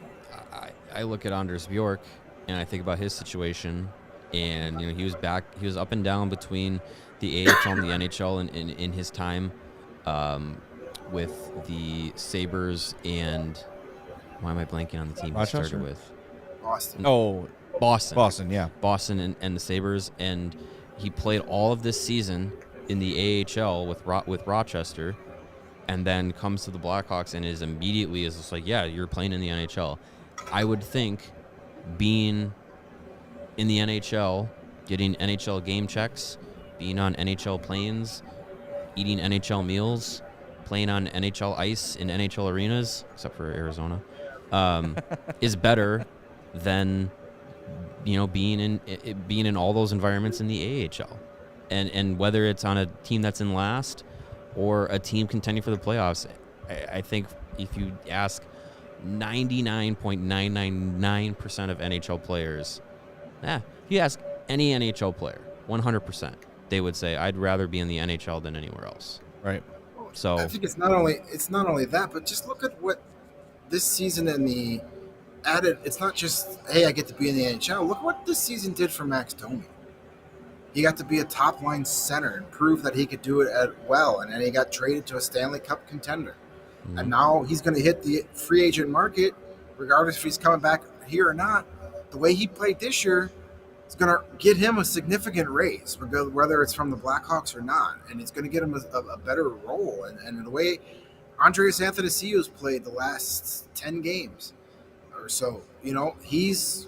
I look at Anders Bjork and I think about his situation, and he was up and down between the AHL and the NHL in his time with the Sabres and. Why am I blanking on the team he started with? Boston. Oh, Boston, yeah. Boston and the Sabres, and he played all of this season in the AHL with Rochester, and then comes to the Blackhawks and is just like, yeah, you're playing in the NHL. I would think being in the NHL, getting NHL game checks, being on NHL planes, eating NHL meals, playing on NHL ice in NHL arenas, except for Arizona, is better than being in all those environments in the AHL, and whether it's on a team that's in last or a team contending for the playoffs. I think if you ask 99.999% of NHL players, if you ask any NHL player, 100%, they would say, I'd rather be in the NHL than anywhere else. Right. So I think it's not only that, but just look at what this season and the added. It's not just, hey, I get to be in the NHL. Look what this season did for Max Domi. He got to be a top line center and prove that he could do it well, and then he got traded to a Stanley Cup contender. And now he's going to hit the free agent market, regardless if he's coming back here or not. The way he played this year, it's going to get him a significant raise, whether it's from the Blackhawks or not, and it's going to get him a better role. And the way Andreas Athanasiou's played the last 10 games or so, he's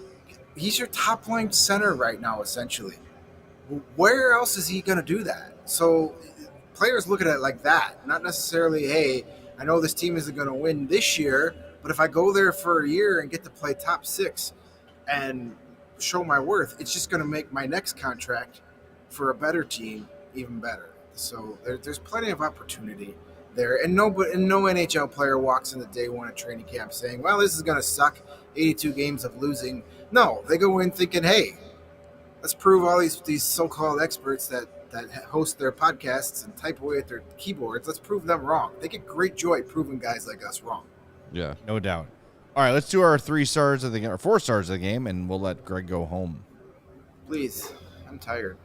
your top line center right now, essentially. Where else is he going to do that? So players look at it like that, not necessarily, hey, I know this team isn't going to win this year, but if I go there for a year and get to play top 6 and show my worth. It's just going to make my next contract for a better team even better. So there's plenty of opportunity there, and no NHL player walks in the day one of training camp saying, "Well, this is going to suck. 82 games of losing." No, they go in thinking, "Hey, let's prove all these so-called experts that host their podcasts and type away at their keyboards. Let's prove them wrong." They get great joy proving guys like us wrong. Yeah, no doubt. All right, let's do our 3 stars of the game, or 4 stars of the game, and we'll let Greg go home. Please, I'm tired.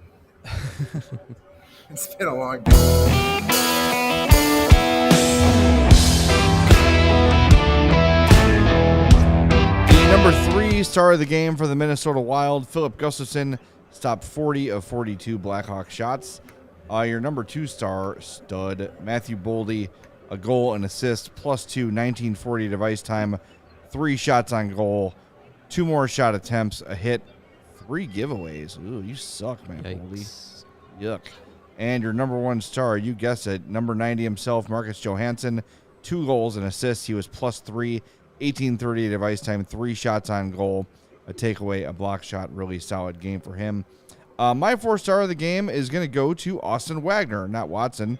It's been a long day. The number 3 star of the game for the Minnesota Wild, Philip Gustafsson, stopped 40 of 42 Blackhawks shots. Your number 2 star stud, Matthew Boldy, a goal and assist, +2, 1940 device time, 3 shots on goal, 2 more shot attempts, a hit, 3 giveaways. Ooh, you suck, man, Boldy. Yuck. And your number 1 star, you guessed it, number 90 himself, Marcus Johansson, 2 goals and assists. He was +3, 1830 device time, 3 shots on goal, a takeaway, a block shot. Really solid game for him. My 4 star of the game is going to go to Austin Wagner, not Watson.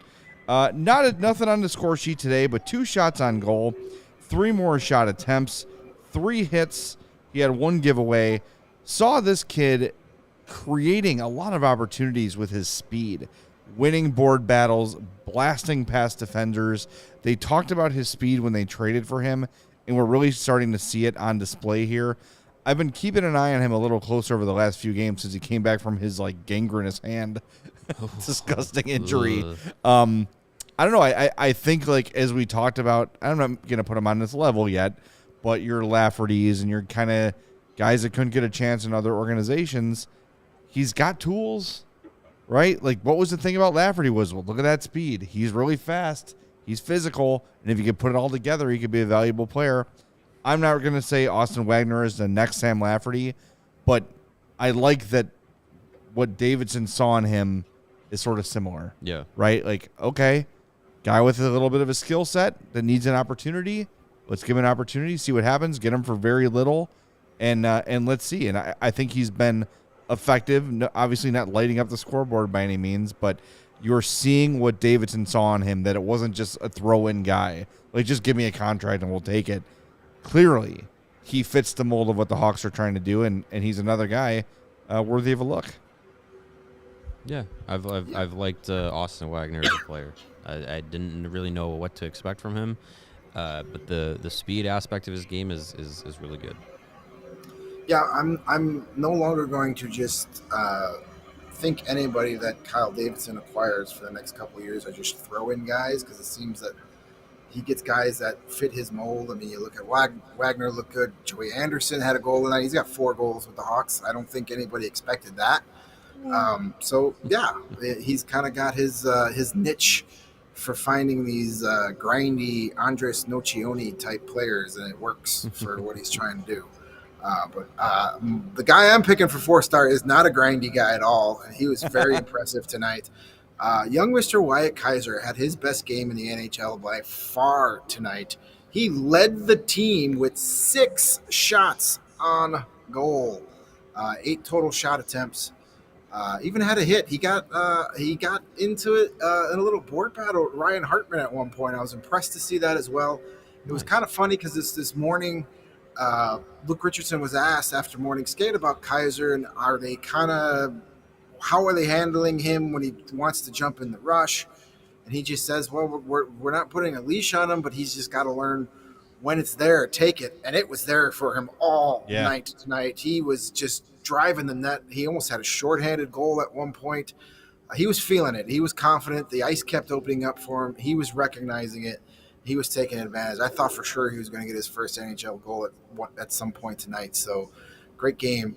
Nothing on the score sheet today, but 2 shots on goal, 3 more shot attempts, 3 hits. He had 1 giveaway. Saw this kid creating a lot of opportunities with his speed, winning board battles, blasting past defenders. They talked about his speed when they traded for him, and we're really starting to see it on display here. I've been keeping an eye on him a little closer over the last few games since he came back from his gangrenous hand. Disgusting injury. I don't know. I think, as we talked about, I'm not going to put him on this level yet, but your Lafferty's and your kind of guys that couldn't get a chance in other organizations, he's got tools, right? What was the thing about Lafferty was, well, look at that speed. He's really fast. He's physical. And if you could put it all together, he could be a valuable player. I'm not going to say Austin Wagner is the next Sam Lafferty, but I like that what Davidson saw in him is sort of similar. Yeah. Right? Okay, guy with a little bit of a skill set that needs an opportunity. Let's give him an opportunity, see what happens, get him for very little, and let's see. And I think he's been effective. No, obviously not lighting up the scoreboard by any means, but you're seeing what Davidson saw in him, that it wasn't just a throw-in guy. Just give me a contract and we'll take it. Clearly, he fits the mold of what the Hawks are trying to do, and he's another guy worthy of a look. Yeah, I've liked Austin Wagner as a player. I didn't really know what to expect from him, but the speed aspect of his game is really good. Yeah, I'm no longer going to just think anybody that Kyle Davidson acquires for the next couple of years are just throw-in guys, because it seems that he gets guys that fit his mold. I mean, you look at Wagner looked good. Joey Anderson had a goal tonight. He's got 4 goals with the Hawks. I don't think anybody expected that. So yeah, he's kind of got his niche for finding these grindy Andres Nocioni type players, and it works for what he's trying to do. But the guy I'm picking for 4-star is not a grindy guy at all, and he was very impressive tonight. Young Mr. Wyatt Kaiser had his best game in the NHL by far tonight. He led the team with 6 shots on goal, 8 total shot attempts. Even had a hit. He got into it in a little board battle with Ryan Hartman at one point. I was impressed to see that as well. It was kind of funny because this morning, Luke Richardson was asked after morning skate about Kaiser, and how are they handling him when he wants to jump in the rush? And he just says, well, we're not putting a leash on him, but he's just got to learn when it's there, take it. And it was there for him all night tonight. He was just driving the net. He almost had a shorthanded goal at one point. He was feeling it. He was confident. The ice kept opening up for him. He was recognizing it. He was taking advantage. I thought for sure he was going to get his first NHL goal at some point tonight. So great game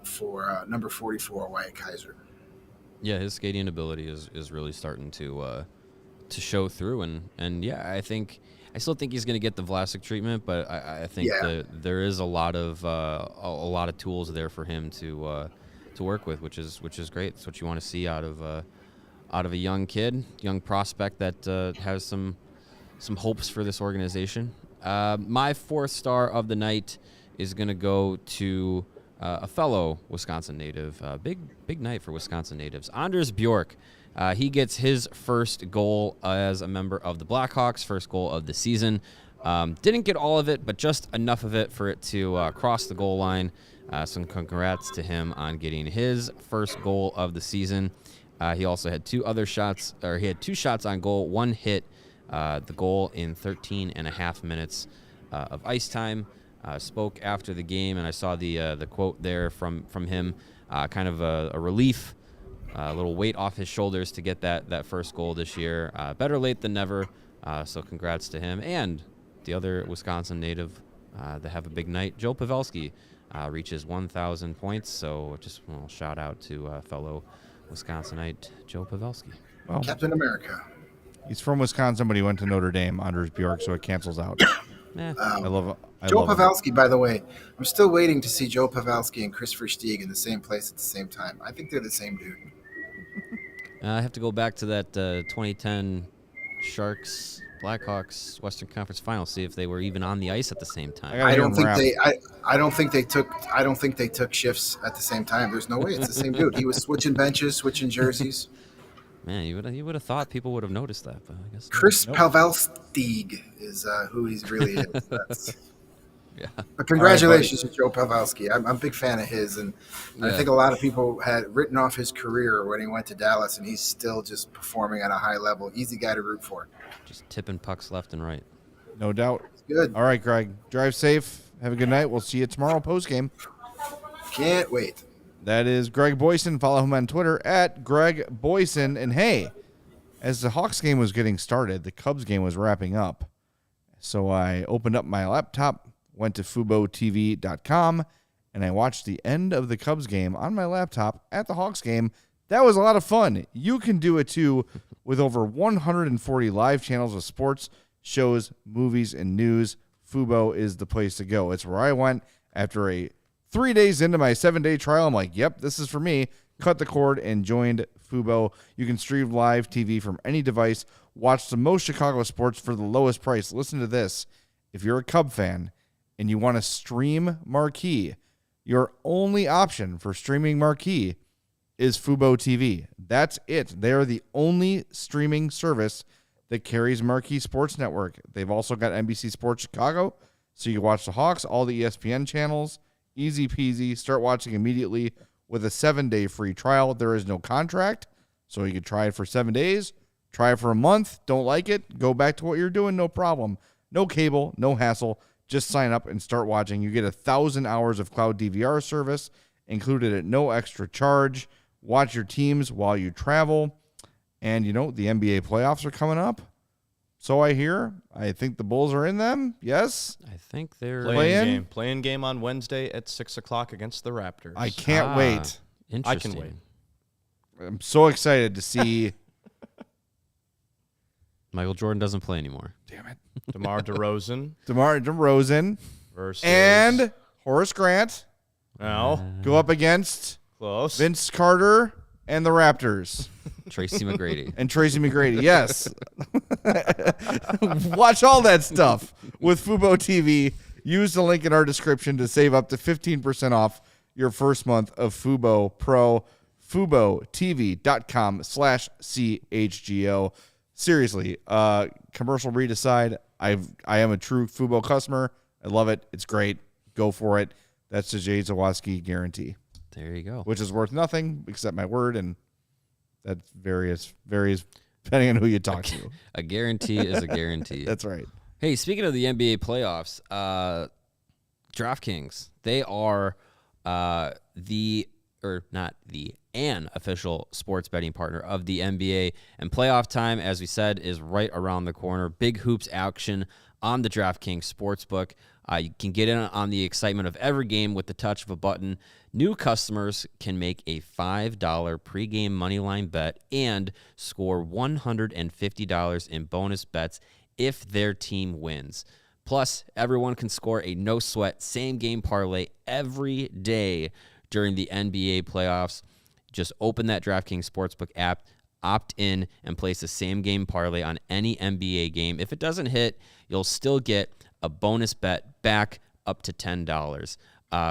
for number 44, Wyatt Kaiser. Yeah, his skating ability is really starting to show through, and yeah, I still think he's going to get the Vlasic treatment, but I think there is a lot of tools there for him to work with, which is great. It's what you want to see out of a young kid, young prospect that has some hopes for this organization. My 4th star of the night is going to go to a fellow Wisconsin native. Big night for Wisconsin natives. Anders Bjork, he gets his first goal as a member of the Blackhawks, first goal of the season. Didn't get all of it, but just enough of it for it to cross the goal line. So congrats to him on getting his first goal of the season. He also had two shots on goal, one hit, the goal in 13 and a half minutes of ice time. Spoke after the game, and I saw the quote there from him, kind of a relief, a little weight off his shoulders to get that first goal this year. Better late than never, so congrats to him. And the other Wisconsin native that have a big night, Joe Pavelski, reaches 1,000 points, so just a little shout out to fellow Wisconsinite Joe Pavelski. Well, Captain America. he's from Wisconsin, but he went to Notre Dame, Anders Bjork, so it cancels out. I love Joe him. Pavelski, by the way, I'm still waiting to see Joe Pavelski and Chris Versteeg in the same place at the same time. I think they're the same dude. I have to go back to that 2010 Sharks Blackhawks Western Conference Final, see if they were even on the ice at the same time. I don't think they took shifts at the same time. There's no way it's the same dude. He was switching benches, switching jerseys. Man, you would have thought people would have noticed that, but I guess Chris Pavelski is who he's really is. yeah. But congratulations to Joe Pavelski. I'm a big fan of his, and I think a lot of people had written off his career when he went to Dallas, and he's still just performing at a high level. Easy guy to root for. Just tipping pucks left and right. No doubt. Good. All right, Greg. Drive safe. Have a good night. We'll see you tomorrow postgame. Can't wait. That is Greg Boysen. Follow him on Twitter at Greg Boysen. And hey, as the Hawks game was getting started, the Cubs game was wrapping up. So I opened up my laptop, went to FuboTV.com, and I watched the end of the Cubs game on my laptop at the Hawks game. That was a lot of fun. You can do it too with over 140 live channels of sports, shows, movies, and news. Fubo is the place to go. It's where I went after 3 days into my 7-day trial. I'm like, yep, this is for me. Cut the cord and joined Fubo. You can stream live TV from any device. Watch the most Chicago sports for the lowest price. Listen to this. If you're a Cub fan and you want to stream Marquee, your only option for streaming Marquee is Fubo TV. That's it. They are the only streaming service that carries Marquee Sports Network. They've also got NBC Sports Chicago, so you can watch the Hawks, all the ESPN channels. Easy peasy. Start watching immediately with a 7-day free trial. There is no contract, so you can try it for 7 days. Try it for a month. Don't like it? Go back to what you're doing. No problem. No cable, no hassle. Just sign up and start watching. You get 1,000 hours of cloud DVR service included at no extra charge. Watch your teams while you travel. And, the NBA playoffs are coming up. So I hear. I think the Bulls are in them. Yes? I think they're playing game on Wednesday at 6 o'clock against the Raptors. I can't wait. Interesting. I can wait. I'm so excited to see. Michael Jordan doesn't play anymore. Damn it. DeMar DeRozan DeMar DeRozan versus and Horace Grant no go up against close Vince Carter and the Raptors. Tracy McGrady. And Tracy McGrady, yes. Watch all that stuff with Fubo TV. Use the link in our description to save up to 15% off your first month of Fubo Pro. FuboTV.com/CHGO. Seriously, commercial read aside, I am a true Fubo customer. I love it. It's great. Go for it. That's the Jay Zawaski guarantee. There you go. Which is worth nothing except my word, and that varies depending on who you talk to. A guarantee is a guarantee. That's right. Hey, speaking of the NBA playoffs, DraftKings, they are an official sports betting partner of the NBA, and playoff time, as we said, is right around the corner. Big hoops action on the DraftKings Sportsbook. You can get in on the excitement of every game with the touch of a button. New customers can make a $5 pregame moneyline bet and score $150 in bonus bets if their team wins. Plus, everyone can score a no-sweat same-game parlay every day during the NBA playoffs. Just open that DraftKings Sportsbook app, opt in, and place a same-game parlay on any NBA game. If it doesn't hit, you'll still get a bonus bet back up to $10.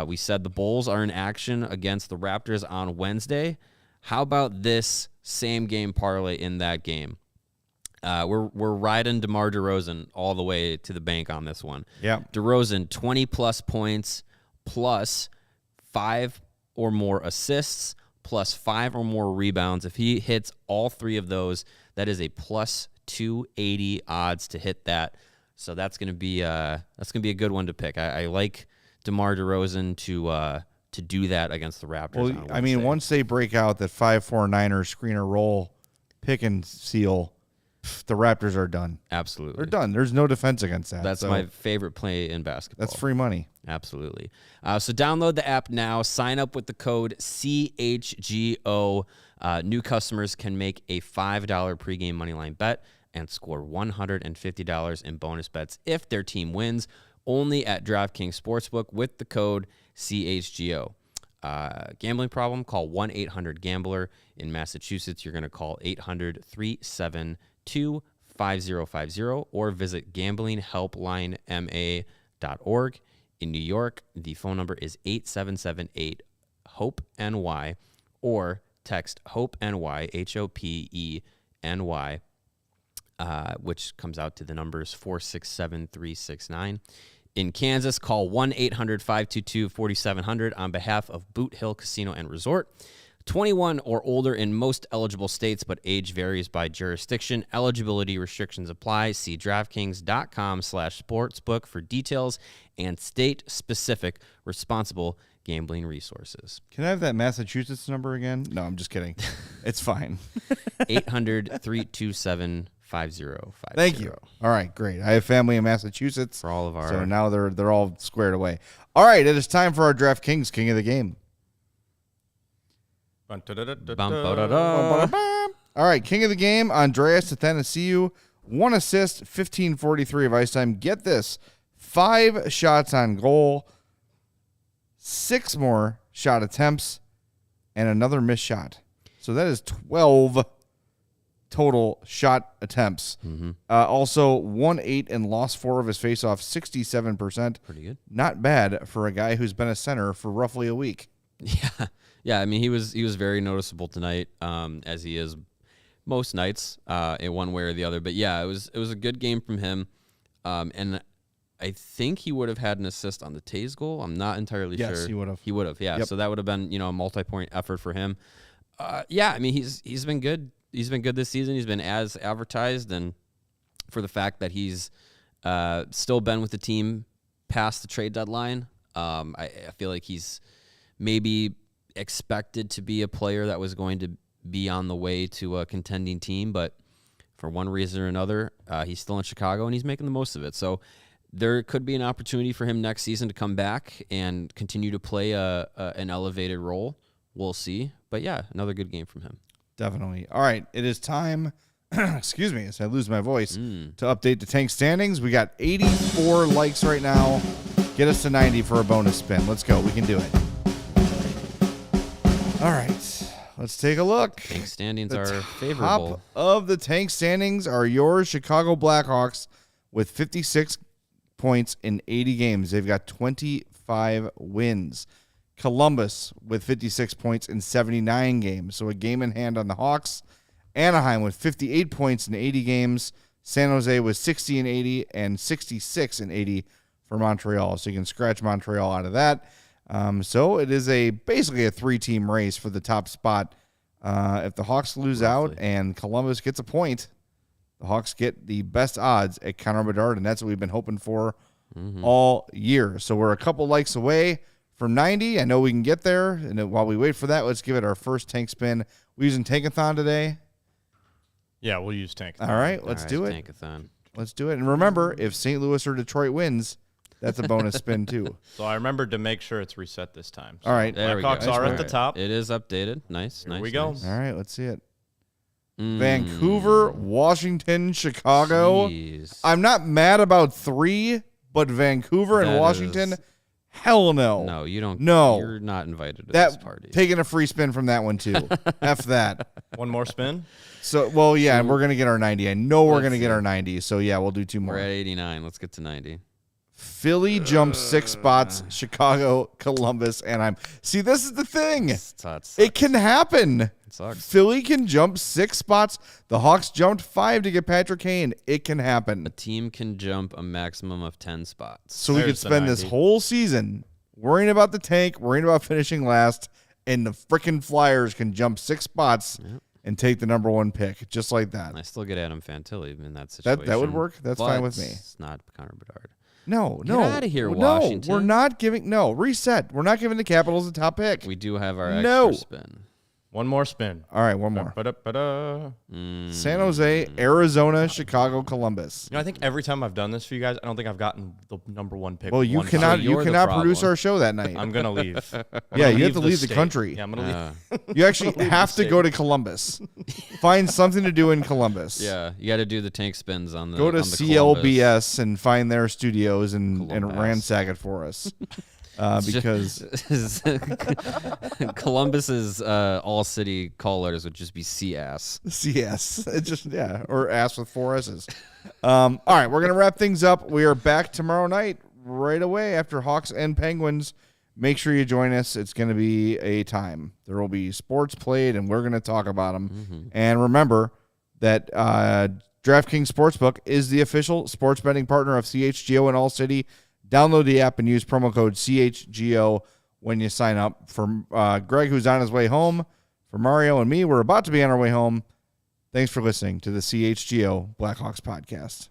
We said the Bulls are in action against the Raptors on Wednesday. How about this same game parlay in that game? We're riding DeMar DeRozan all the way to the bank on this one. Yeah. DeRozan, 20-plus points, plus 5 or more assists, plus 5 or more rebounds. If he hits all 3 of those, that is a plus 280 odds to hit that. So that's gonna be a good one to pick. I like DeMar DeRozan to do that against the Raptors. Well, I mean, once they break out that 5-4 Niner screener roll, pick and seal, the Raptors are done. Absolutely. They're done. There's no defense against that. That's my favorite play in basketball. That's free money. Absolutely. So download the app now. Sign up with the code CHGO. New customers can make a $5 pregame moneyline bet and score $150 in bonus bets if their team wins. Only at DraftKings Sportsbook with the code CHGO. Gambling problem? Call 1-800-GAMBLER. In Massachusetts, you're going to call 800-372-5050 or visit gamblinghelplinema.org. In New York, the phone number is 8778-HOPE-NY or text HOPE-NY, HOPENY, which comes out to the numbers 467-369. In Kansas, call 1-800-522-4700 on behalf of Boot Hill Casino and Resort. 21 or older in most eligible states, but age varies by jurisdiction. Eligibility restrictions apply. See DraftKings.com/sportsbook for details and state-specific responsible gambling resources. Can I have that Massachusetts number again? No, I'm just kidding. It's fine. 800-327-5050. Thank you. All right, great. I have family in Massachusetts. For all of our... So now they're all squared away. All right, it is time for our DraftKings King of the Game. All right, King of the Game, Andreas Athanasiou. 1 assist, 15:43 of ice time. Get this, 5 shots on goal, 6 more shot attempts, and another missed shot. So that is 12 total shot attempts. Also, 1-8 and lost 4 of his faceoffs, 67%. Pretty good. Not bad for a guy who's been a center for roughly a week. Yeah. I mean, he was very noticeable tonight, as he is most nights, in one way or the other. But yeah, it was a good game from him, and I think he would have had an assist on the Tays goal. I'm not entirely sure. Yes, he would have. He would have. Yeah. Yep. So that would have been a multi-point effort for him. Yeah. I mean, he's been good. He's been good this season. He's been as advertised, and for the fact that he's still been with the team past the trade deadline, I feel like he's maybe expected to be a player that was going to be on the way to a contending team, but for one reason or another, he's still in Chicago and he's making the most of it. So there could be an opportunity for him next season to come back and continue to play an elevated role. We'll see. But yeah, another good game from him. Definitely. All right, it is time, excuse me, as I lose my voice, to update the tank standings. We got 84 likes right now. Get us to 90 for a bonus spin. Let's go. We can do it. All right, let's take a look. Tank standings are favorable. Top of the tank standings are yours, Chicago Blackhawks, with 56 points in 80 games. They've got 25 wins. Columbus with 56 points in 79 games, so a game in hand on the Hawks. Anaheim with 58 points in 80 games. San Jose with 60 in 80 and 66 in 80 for Montreal. So you can scratch Montreal out of that. So it is basically a 3-team race for the top spot. If the Hawks lose out and Columbus gets a point, the Hawks get the best odds at Connor Bedard, and that's what we've been hoping for all year. So we're a couple likes away from 90. I know we can get there. And while we wait for that, let's give it our first tank spin. We're using Tankathon today. Yeah, we'll use Tankathon. All right, let's do it. Tankathon. Let's do it. And remember, if St. Louis or Detroit wins, that's a bonus spin too. So I remembered to make sure it's reset this time. So all right. There we go. Blackhawks are at the top. It is updated. Nice. Here we go. Nice. All right, let's see it. Vancouver, Washington, Chicago. Jeez. I'm not mad about 3, but Vancouver and Washington, hell no. No, you don't. No. You're not invited to this party. Taking a free spin from that one too. F that. One more spin? So, well, yeah, and we're going to get our 90. I know we're going to get our 90. So, yeah, we'll do 2 more. We're at 89. Let's get to 90. Philly jumps 6 spots. Chicago, Columbus, Anaheim. See, this is the thing. It can happen. It sucks. Philly can jump 6 spots. The Hawks jumped 5 to get Patrick Kane. It can happen. A team can jump a maximum of 10 spots. So we could spend this whole season worrying about the tank, worrying about finishing last, and the freaking Flyers can jump 6 spots and take the number 1 pick, just like that. I still get Adam Fantilli in that situation. That would work. That's fine with me. It's not Connor Bedard. No. Get out of here, Washington. No, we're not giving. No, reset. We're not giving the Capitals a top pick. We do have our extra spin. One more spin. All right, one more. Ba-da-ba-da. San Jose, Arizona, Chicago, Columbus. I think every time I've done this for you guys, I don't think I've gotten the number 1 pick. Well, you cannot produce our show that night. I'm gonna leave. Yeah, you have to leave the country. Yeah, I'm gonna leave. You actually have to go to Columbus. Find something to do in Columbus. Yeah, you got to do the tank spins on the. Go to on the CLBS and find their studios and ransack it for us. Because Columbus's all city call letters would just be CS. CS. It just or ass with 4 S's. All right, we're gonna wrap things up. We are back tomorrow night right away after Hawks and Penguins. Make sure you join us. It's gonna be a time. There will be sports played, and we're gonna talk about them. Mm-hmm. And remember that DraftKings Sportsbook is the official sports betting partner of CHGO in All City. Download the app and use promo code CHGO when you sign up. For Greg, who's on his way home, for Mario and me, we're about to be on our way home. Thanks for listening to the CHGO Blackhawks podcast.